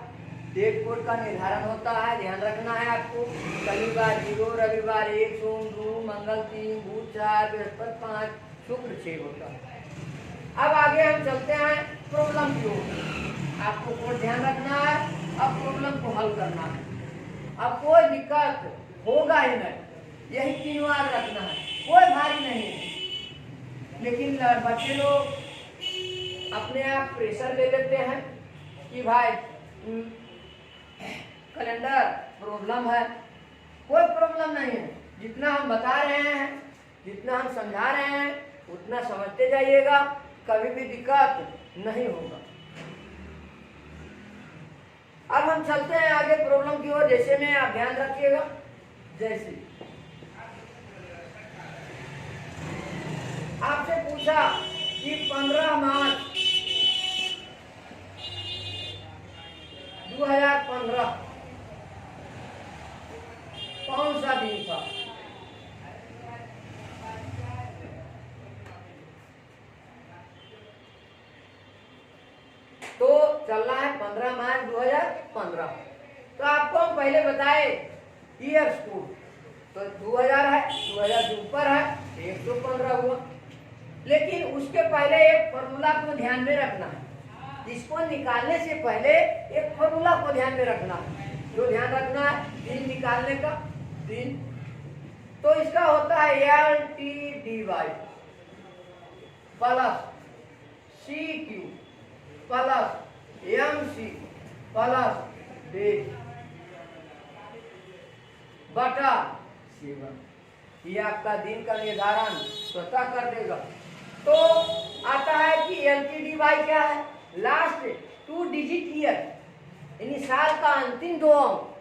डेट कोड का निर्धारण होता है। ध्यान रखना है आपको। शनिवार 0, रविवार 1, सोम 2, मंगल 3, बुध 4, बृहस्पति 5, शुक्र 6 होता है। अब आगे हम चलते हैं प्रॉब्लम की ओर। आपको कोड ध्यान रखना है, अब प्रॉब्लम को हल करना है। अब कोई दिक्कत होगा ही नहीं, यही 3 बार रखना है, कोई भारी नहीं है। लेकिन बच्चे लोग अपने आप प्रेशर ले लेते हैं कि भाई कैलेंडर प्रॉब्लम है। कोई प्रॉब्लम नहीं है, जितना हम बता रहे हैं, जितना हम समझा रहे हैं उतना समझते जाइएगा, कभी भी दिक्कत नहीं होगा। अब हम चलते हैं आगे प्रॉब्लम की ओर। जैसे में आप ध्यान रखिएगा, जैसे कि 15 मार्च 2015 कौन सा दिन था? तो चलना है 15 मार्च 2015। तो आपको हम पहले बताए ईयर्स को, तो 2000 है, 2000 से ऊपर है, 115 हुआ। लेकिन उसके पहले एक फॉर्मूला को ध्यान में रखना है। इसको निकालने से पहले एक फॉर्मूला को ध्यान में रखना है। जो ध्यान रखना है दिन निकालने का, दिन तो इसका होता है LTDY plus CQ plus MC plus days बटा 7। ये आपका दिन का निर्धारण स्वतः कर देगा। तो आता है कि LTDY क्या है? लास्ट 2 डिजिट ईयर, यानी साल का अंतिम 2 अंक।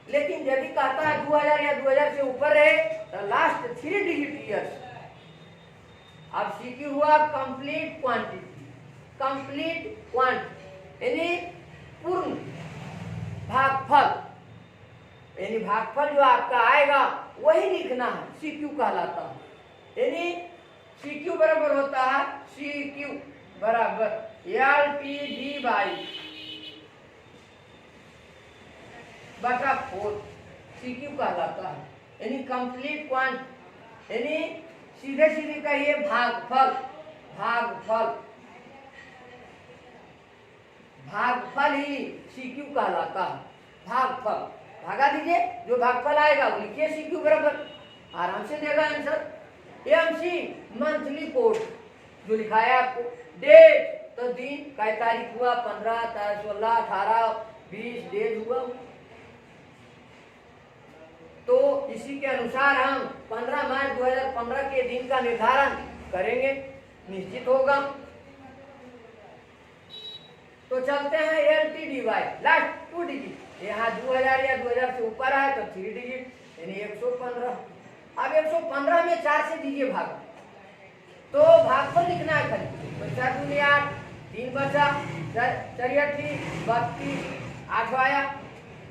लेकिन यदि कहता है 2000 या 2000 से ऊपर रहे तो लास्ट 3 डिजिट ईयर्स। अब CQ हुआ कंप्लीट क्वांटिटी, कंप्लीट क्वांट यानी पूर्ण भागफल, यानी भागफल जो आपका आएगा वही लिखना है, CQ कहलाता है। यानी CQ बराबर होता है CQ बराबर LTDY बटा 4, CQ कहलाता है। यानी कंप्लीट क्वांट, यानी सीधे सीधे कहिए भागफल, भागफल, भागफल ही CQ कहलाता है। भागफल भागा दीजिए, जो भागफल आएगा वो लिखिए CQ बराबर, आराम से देगा आंसर। MC मंथली कोड जो लिखा है आपको, डेट तो दिन का तारीख हुआ 15, 16, 18, 20 डेज हुआ। तो इसी के अनुसार हम 15 मार्च 2015 के दिन का निर्धारण करेंगे, निश्चित होगा। तो चलते हैं LTDY लास्ट 2 डिजिट, यहाँ 2000 या 2000 से ऊपर है तो 3 डिजिट यानी 115। अब 115 में 4 से दीजिए भाग, तो भागफल लिखना है खाली। तो 4 दूनी 8, 3 बचा, 84, 32, 8 आया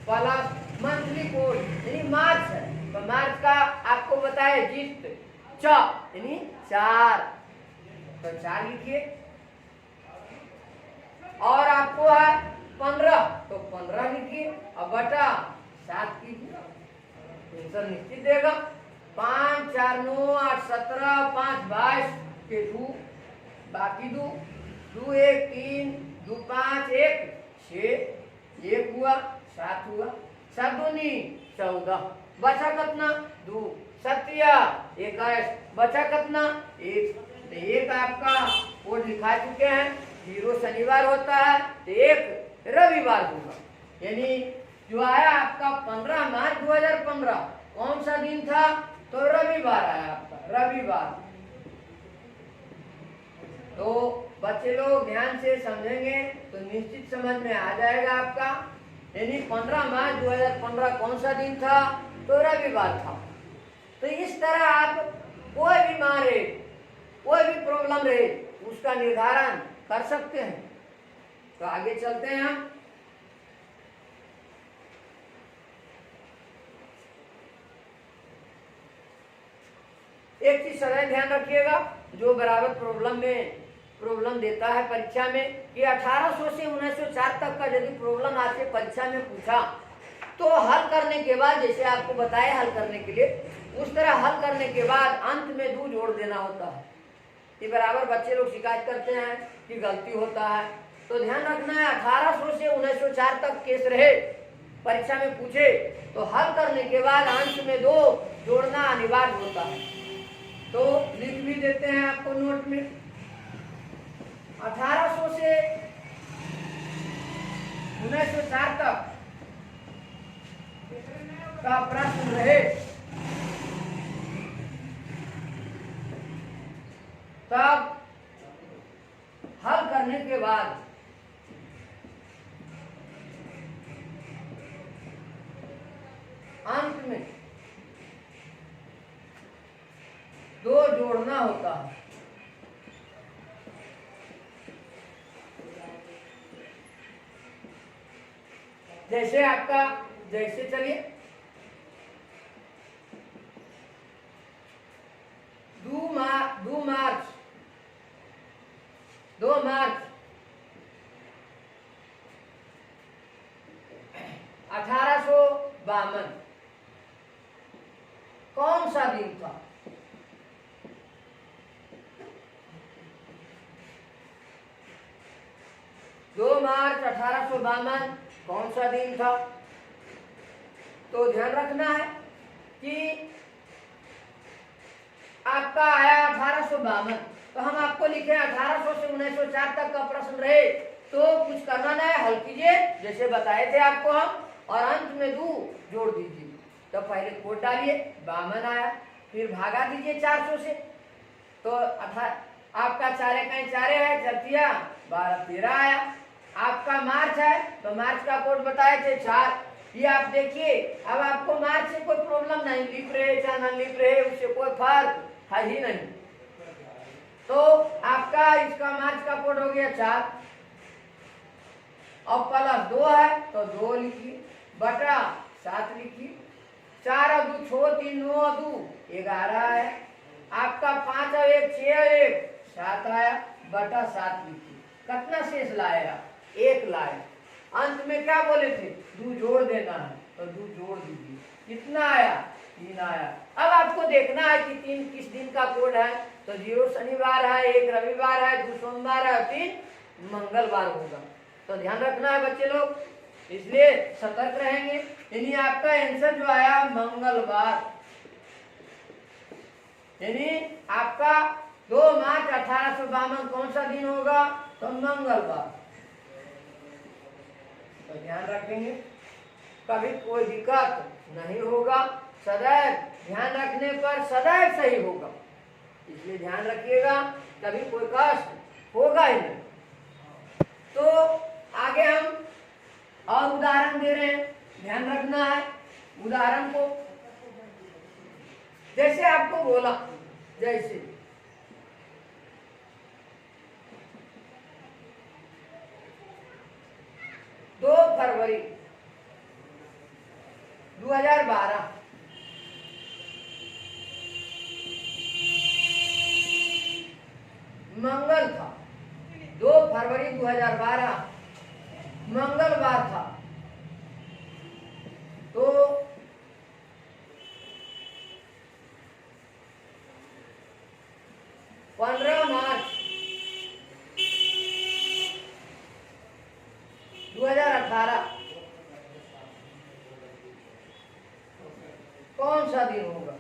प्लस मंथली कोड यानी मार्च है, तो मार्च का आपको बताए जित यानी 4, तो 4 लिखिए। और आपको है 15 तो 15 लिखिए, अब बटा 7 कीजिए, आंसर निश्चित देगा। 5, 4, 9, 8, 17, 5, 22 के 2 बाकी 2, 2, 1, 3, 2, 5, 1, 6, 1 हुआ, 7 हुआ, 7 दूनी 14, बचा कितना 2, 7 21, बचा कितना 1। तो 1 आपका कोड लिखा चुके हैं, 0 शनिवार होता है तो 1 रविवार होगा। यानी जो आया आपका 15 मार्च 2015 कौन सा दिन था? तो रविवार आया आपका, रविवार। तो बच्चे लोग ध्यान से समझेंगे तो निश्चित समझ में आ जाएगा आपका। यानी 15 मार्च 2015 कौन सा दिन था? तो रविवार था। तो इस तरह आप कोई भी मारे, कोई भी प्रॉब्लम रहे उसका निर्धारण कर सकते हैं। तो आगे चलते हैं हम। एक चीज सदैव ध्यान रखिएगा, जो बराबर प्रॉब्लम देता है परीक्षा में कि 1800 से 1904 तक का यदि प्रॉब्लम आपसे परीक्षा में पूछा तो हल करने के बाद, जैसे आपको बताया हल करने के लिए, उस तरह हल करने के बाद अंत में 2 जोड़ देना होता है। कि बराबर बच्चे लोग शिकायत करते हैं कि गलती होता है, तो ध्यान रखना है 1800 से 1904 तक केस रहे परीक्षा में पूछे तो हल करने के बाद अंत में 2 जोड़ना अनिवार्य होता है। तो लिख भी देते हैं आपको नोट में, 1800 से 1904 तक का प्रश्न रहे तब हल करने के बाद अंत में 2 जोड़ना होता है। जैसे आपका, जैसे चलिए 2 मार्च 1852 कौन सा दिन था? दो मार्च 1852 कौन सा दिन था? तो ध्यान रखना है कि आपका आया 1852, तो हम आपको लिखे 1800 से 1904 तक का प्रश्न रहे, तो कुछ करना नहीं है, हल कीजिए जैसे बताए थे आपको हम, और अंत में 2 जोड़ दीजिए। तो पहले कोड डालिए, 52 आया, फिर भागा दीजिए 400 से, तो आपका 4 कहीं 4 है, चलतिया 12 13 आया। आपका मार्च है, तो मार्च का कोड बताए थे 4। ये आप देखिए, अब आपको मार्च से कोई प्रॉब्लम नहीं, लिख रहे चाहे न लिख रहे, उससे कोई फर्क है ही नहीं। तो आपका इसका मार्च का कोड हो गया 4, और प्लस 2 है तो 2 लिखिए, बटा 7 लिखिए, 4 और 2 6 3 9 और 2 11 है। आपका 5 और 1 6 और 1 7 आया, बटा 7 लिखिए। कितना शेष लाएगा? 1 लाए। अंत में क्या बोले थे? 2 जोड़ देना है, तो 2 जोड़ दीजिए। कितना आया? 3 आया। अब आपको देखना है कि 3 किस दिन का कोड है, तो 0 शनिवार है, 1 रविवार है, 2 सोमवार है, 3 मंगलवार होगा। तो ध्यान रखना है बच्चे लोग, इसलिए सतर्क रहेंगे। यानी आपका आंसर जो आया मंगलवार, यानी आपका 2 मार्च 1852 कौन सा दिन होगा? तो मंगलवार। तो ध्यान रखेंगे, कभी कोई दिक्कत नहीं होगा, सदैव ध्यान रखने पर सदैव सही होगा, इसलिए ध्यान रखिएगा, कभी कोई कष्ट होगा ही नहीं। तो आगे हम और उदाहरण दे रहे हैं, ध्यान रखना है उदाहरण को। जैसे आपको बोला, जैसे 2 फरवरी 2012 मंगल था। 2 फरवरी 2012 मंगलवार था। तो 15 मार्च 2018 कौन सा दिन होगा?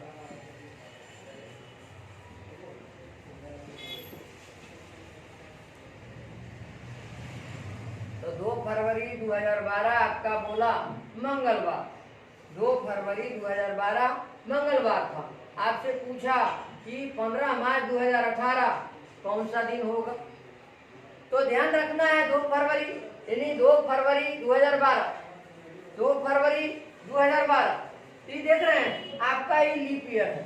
तो 2 फरवरी 2012 आपका बोला मंगलवार, 2 फरवरी 2012 मंगलवार था। आपसे पूछा कि 15 मार्च 2018 कौन सा दिन होगा? तो ध्यान रखना है 2 फरवरी, यानी 2 फरवरी 2012, 2 फरवरी 2012, ये देख रहे हैं आपका ये लीप ईयर है,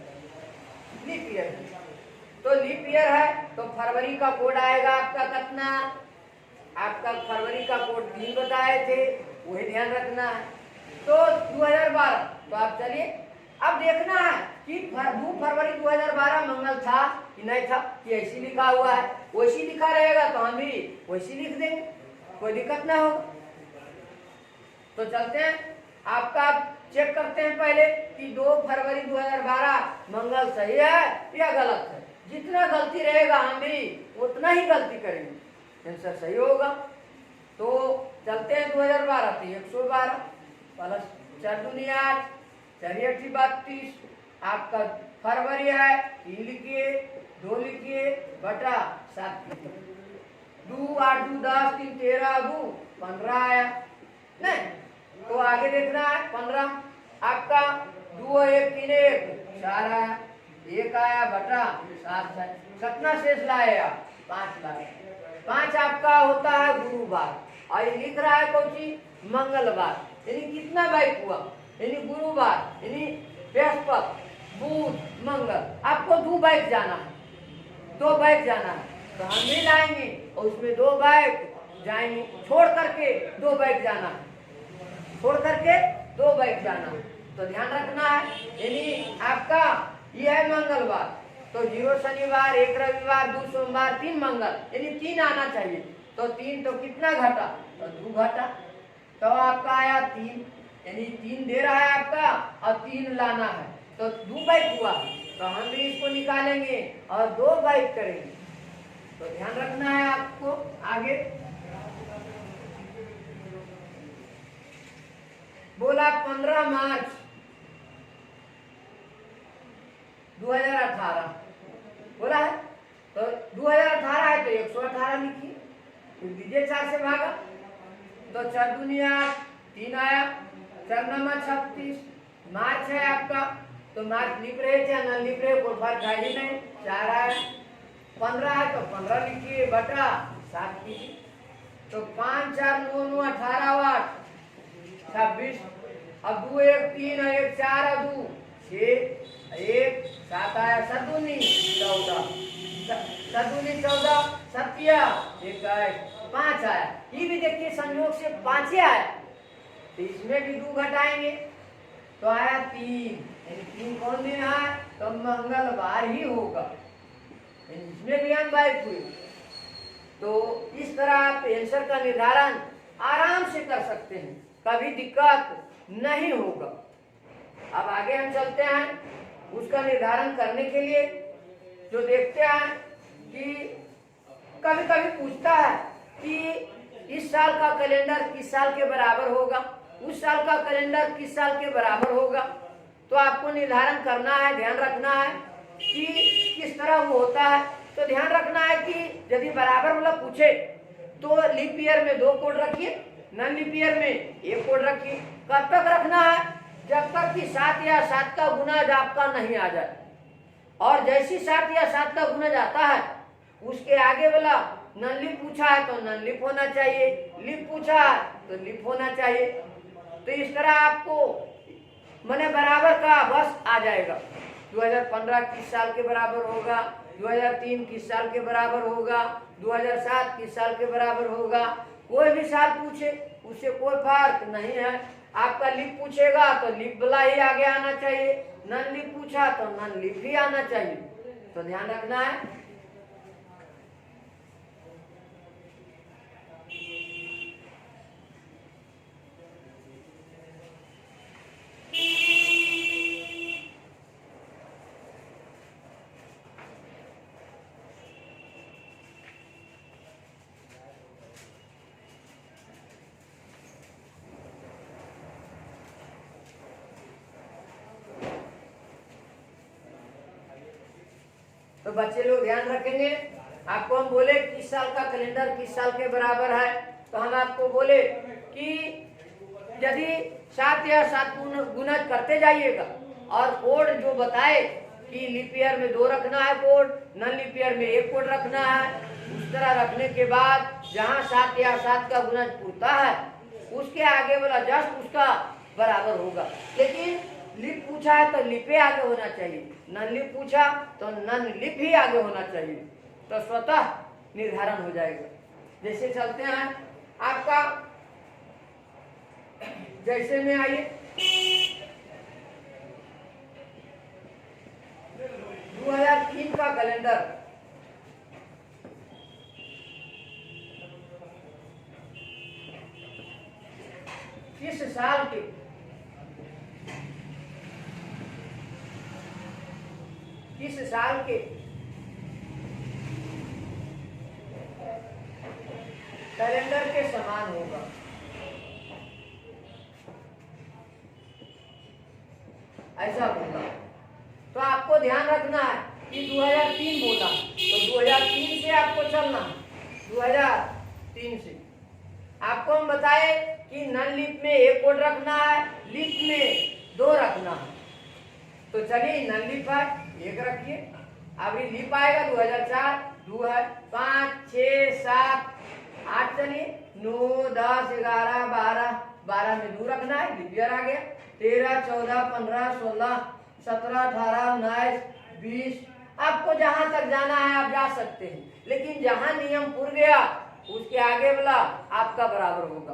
लीप ईयर है। तो लीप ईयर है तो फरवरी का कोड आएगा आपका कितना? आपका फरवरी का कोड 3 बताए थे, वही ध्यान रखना है। तो 2012, तो आप चलिए अब देखना है कि 2 फरवरी 2012 मंगल था कि नहीं था, कि ऐसी लिखा हुआ है, वैसी लिखा रहेगा तो हम भी वैसी लिख देंगे, कोई दिक्कत ना हो। तो चलते हैं, आपका चेक करते हैं पहले कि 2 फरवरी 2012 मंगल सही है या गलत है। जितना गलती रहेगा हम भी उतना ही गलती करेंगे, आंसर सही होगा। तो चलते हैं 2012 तो 112 प्लस 4 दूनी 8, 4 8 32, आपका फरवरी है 3 लिखिए, 2 लिखिए, बटा 7 लिखिए, 2 8 2 10 3 13 2 15 आया नहीं। तो आगे देखना है 15, आपका 2 1 3 1 4 आया, 1 आया, बटा 7 है। कितना शेष लाएगा? 5 लाए। 5 आपका होता है गुरुवार, और ये लिख रहा है कौन सी? मंगलवार, यानी कितना बाइक हुआ? यानी गुरुवार, यानी बृहस्पति बुध मंगल, आपको 2 बाइक जाना है, 2 बाइक जाना है, तो हम भी लाएंगे और उसमें 2 बाइक जाएंगे, छोड़ करके 2 बाइक जाना है। छोड़ करके 2 बैठ जाना। तो ध्यान रखना है, यानी आपका यह है मंगलवार, तो 0 शनिवार, 1 रविवार, 2 सोमवार, 3 मंगल, यानी 3 आना चाहिए। तो 3 तो कितना घटा, तो 2 घटा, तो आपका आया 3, यानी 3 दे रहा है आपका और 3 लाना है, तो 2 बाइक हुआ। तो हम भी इसको निकालेंगे और 2 बाइक करेंगे। तो ध्यान रखना है आपको। आगे बोला 15 मार्च 2018 बोला है, तो 2018 है तो 118 लिखिए, फिर दीजिए 4 से भागा, तो 4 दुनिया 3 आया, 4 नंबर 36 मार्च है आपका, तो मार्च लिख रहे थे न लिख रहे कोई फर्क है ही नहीं, 4 आया। 15 है तो 15 लिखिए बटा 7 कीजिए, तो 5 4 9 9 18 8 26, अब 2 1 3 1 4 2 6 1 7 आया, 7 दूनी 14, 7 दूनी 14, 7 21 5 आया। ये भी देखिए संयोग से 5 ही आया, तो इसमें भी 2 घटाएंगे तो आया 3, यानी 3 कौन दिन है, तो मंगलवार ही होगा, इसमें भी हम बाइक हुई। तो इस तरह आप आंसर का निर्धारण आराम से कर सकते हैं, कभी दिक्कत नहीं होगा। अब आगे हम चलते हैं, उसका निर्धारण करने के लिए जो देखते हैं कि कभी कभी पूछता है कि इस साल का कैलेंडर किस साल के बराबर होगा, उस साल का कैलेंडर किस साल के बराबर होगा। तो आपको निर्धारण करना है, ध्यान रखना है कि किस तरह वो होता है। तो ध्यान रखना है कि यदि बराबर वाला पूछे तो लीप ईयर में 2 कोड रखिए, नॉन लीप ईयर में 1 कोड रखिए। कब तक रखना है, जब तक कि 7 या 7 का गुणज आपका नहीं आ जाए, और जैसी 7 या 7 का गुणज आता है उसके आगे वाला नॉन लीप पूछा है तो नॉन लीप होना चाहिए, लीप पूछा है तो लीप होना चाहिए। तो इस तरह आपको माने बराबर का बस आ जाएगा। 2015 किस साल के बराबर होगा, 2003 किस साल के बराबर होगा, 2007 किस साल के बराबर होगा। कोई भी साल पूछे उससे कोई फर्क नहीं है। आपका लीप पूछेगा तो लीप वाला ही आगे आना चाहिए, नॉन लीप पूछा तो नॉन लीप ही आना चाहिए। तो ध्यान रखना है। तो बच्चे लोग ध्यान रखेंगे, आपको हम बोले किस साल का कैलेंडर किस साल के बराबर है, तो हम आपको बोले कि यदि 7 या 7 गुणज करते जाइएगा और कोड जो बताए कि लीप ईयर में 2 रखना है कोड, नॉन लीप ईयर में 1 कोड रखना है, उस तरह रखने के बाद जहाँ 7 या 7 का गुणज पूछता है उसके आगे वाला जस्ट उसका बराबर होगा। लेकिन लीप पूछा है तो लीपे आगे होना चाहिए, नॉन लीप पूछा तो नॉन लीप ही आगे होना चाहिए, तो स्वतः निर्धारण हो जाएगा। जैसे चलते हैं आपका, जैसे में आइए 2003 का कैलेंडर, किस साल के कैलेंडर के समान होगा। ऐसा होगा। तो आपको ध्यान रखना है कि 2003 बोला तो 2003 से आपको चलना है, 2003 से। आपको हम बताए कि नॉन लीप में 1 कोड रखना है, लीप में 2 रखना है। तो चलिए नॉन लीप है 1 रखिए, अभी लीप आएगा 2004 2 है, 5 6 7 8, चलिए 9 10 11 12 में 2 रखना है, लीप ईयर आ गया। 13 14 15 16 17 18 19 20, आपको जहां तक जाना है आप जा सकते हैं, लेकिन जहां नियम पूर गया उसके आगे वाला आपका बराबर होगा।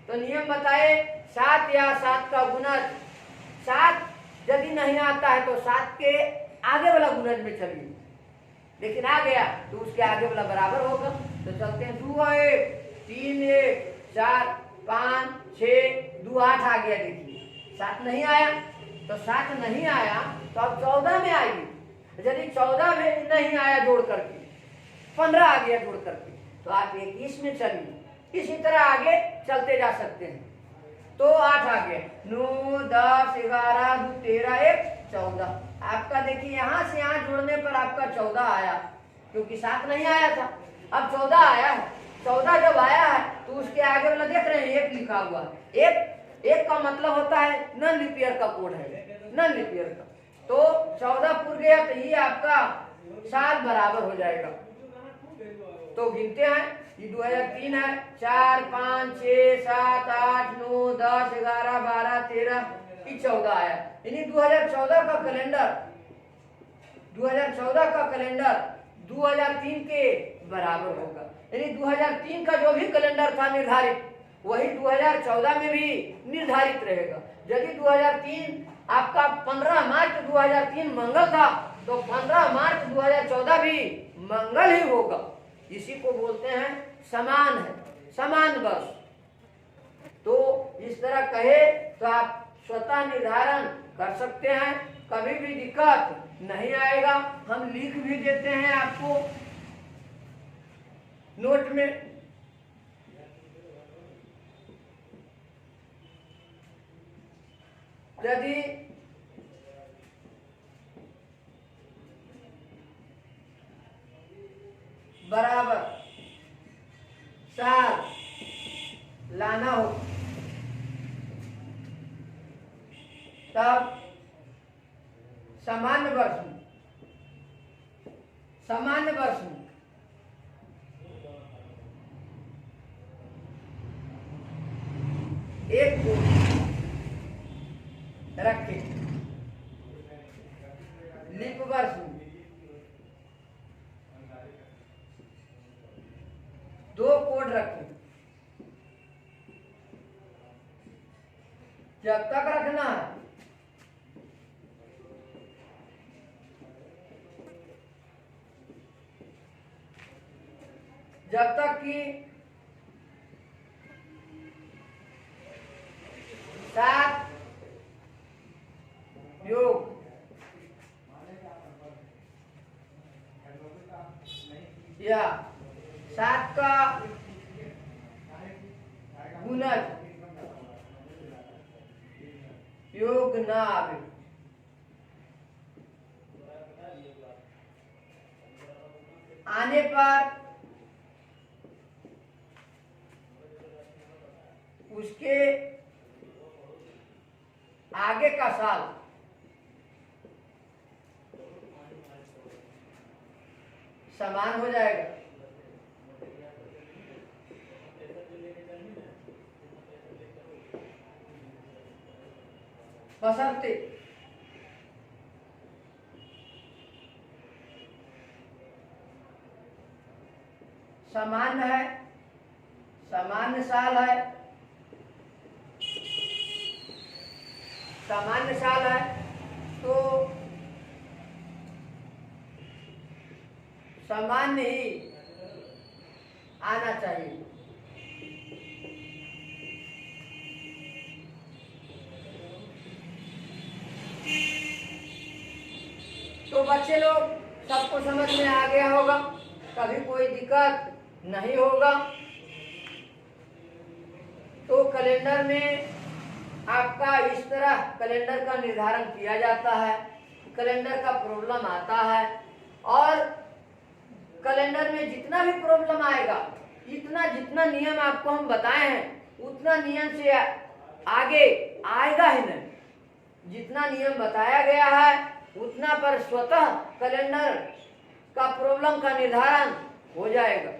तो नियम बताए 7 या 7 का गुणज, 7 यदि नहीं आता है तो 7 के आगे वाला गुणज में चलिए, लेकिन आ गया तो उसके आगे वाला बराबर होगा। तो चलते हैं 2 और 1, 3 1 4 5 6 2 8 आ गया। देखिए 7 नहीं आया, तो 7 नहीं आया तो अब 14 में आइए। यदि 14 में नहीं आया जोड़ करके, 15 आ गया जोड़ करके, तो आप 21 में चलिए। इसी तरह आगे चलते जा सकते हैं। तो 8 आ गया, 9 10 11 2 13 1 14। आपका देखिए यहाँ से यहाँ जोड़ने पर आपका 14 आया, क्योंकि 7 नहीं आया था, अब 14 आया है। 14 जब आया है तो उसके आगे वाला देख रहे हैं 1 लिखा हुआ है। 1 का मतलब होता है नन लिपियर का कोड है, नन लिपियर का। तो 14 पूर गया तो ये आपका 7 बराबर हो जाएगा। तो गिनते हैं, ये 2003 है, 4 5 6 7 8 9 10 11 12 13 ये 14 आया। यानी 2014 का कैलेंडर 2003 के बराबर होगा। यानी 2003 का जो भी कैलेंडर था निर्धारित, वही 2014 में भी निर्धारित रहेगा। यदि 2003 आपका 15 मार्च 2003 मंगल था, तो 15 मार्च 2014 भी मंगल ही होगा। इसी को बोलते हैं समान है, समान वर्ष। तो इस तरह कहे तो आप स्वतः निर्धारण कर सकते हैं, कभी भी दिक्कत नहीं आएगा। हम लिख भी देते हैं आपको नोट में। यदि बराबर साल लाना हो तब सामान्य वर्ष में एक को रखे, लीप वर्ष में 2 कोड रखें। जब तक रखना है जब तक कि 7 योग या 7 का गुणज योग न आवे, आने पर उसके आगे का साल समान हो जाएगा। बशर्ते सामान्य है, सामान्य साल है, सामान्य साल है तो सामान्य ही आना चाहिए। तो बच्चे लोग सबको समझ में आ गया होगा, कभी कोई दिक्कत नहीं होगा। तो कैलेंडर में आपका इस तरह कैलेंडर का निर्धारण किया जाता है, कैलेंडर का प्रॉब्लम आता है, और कैलेंडर में जितना भी प्रॉब्लम आएगा, इतना जितना नियम आपको हम बताए हैं उतना नियम से आगे आएगा ही नहीं। जितना नियम बताया गया है उतना पर स्वतः कैलेंडर का प्रॉब्लम का निर्धारण हो जाएगा।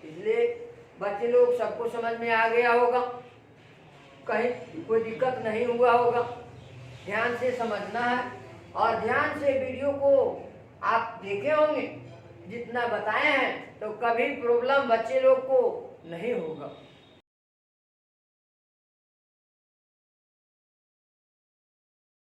इसलिए बच्चे लोग सबको समझ में आ गया होगा, कहीं कोई दिक्कत नहीं हुआ होगा। ध्यान से समझना है और ध्यान से वीडियो को आप देखे होंगे जितना बताए हैं, तो कभी प्रॉब्लम बच्चे लोग को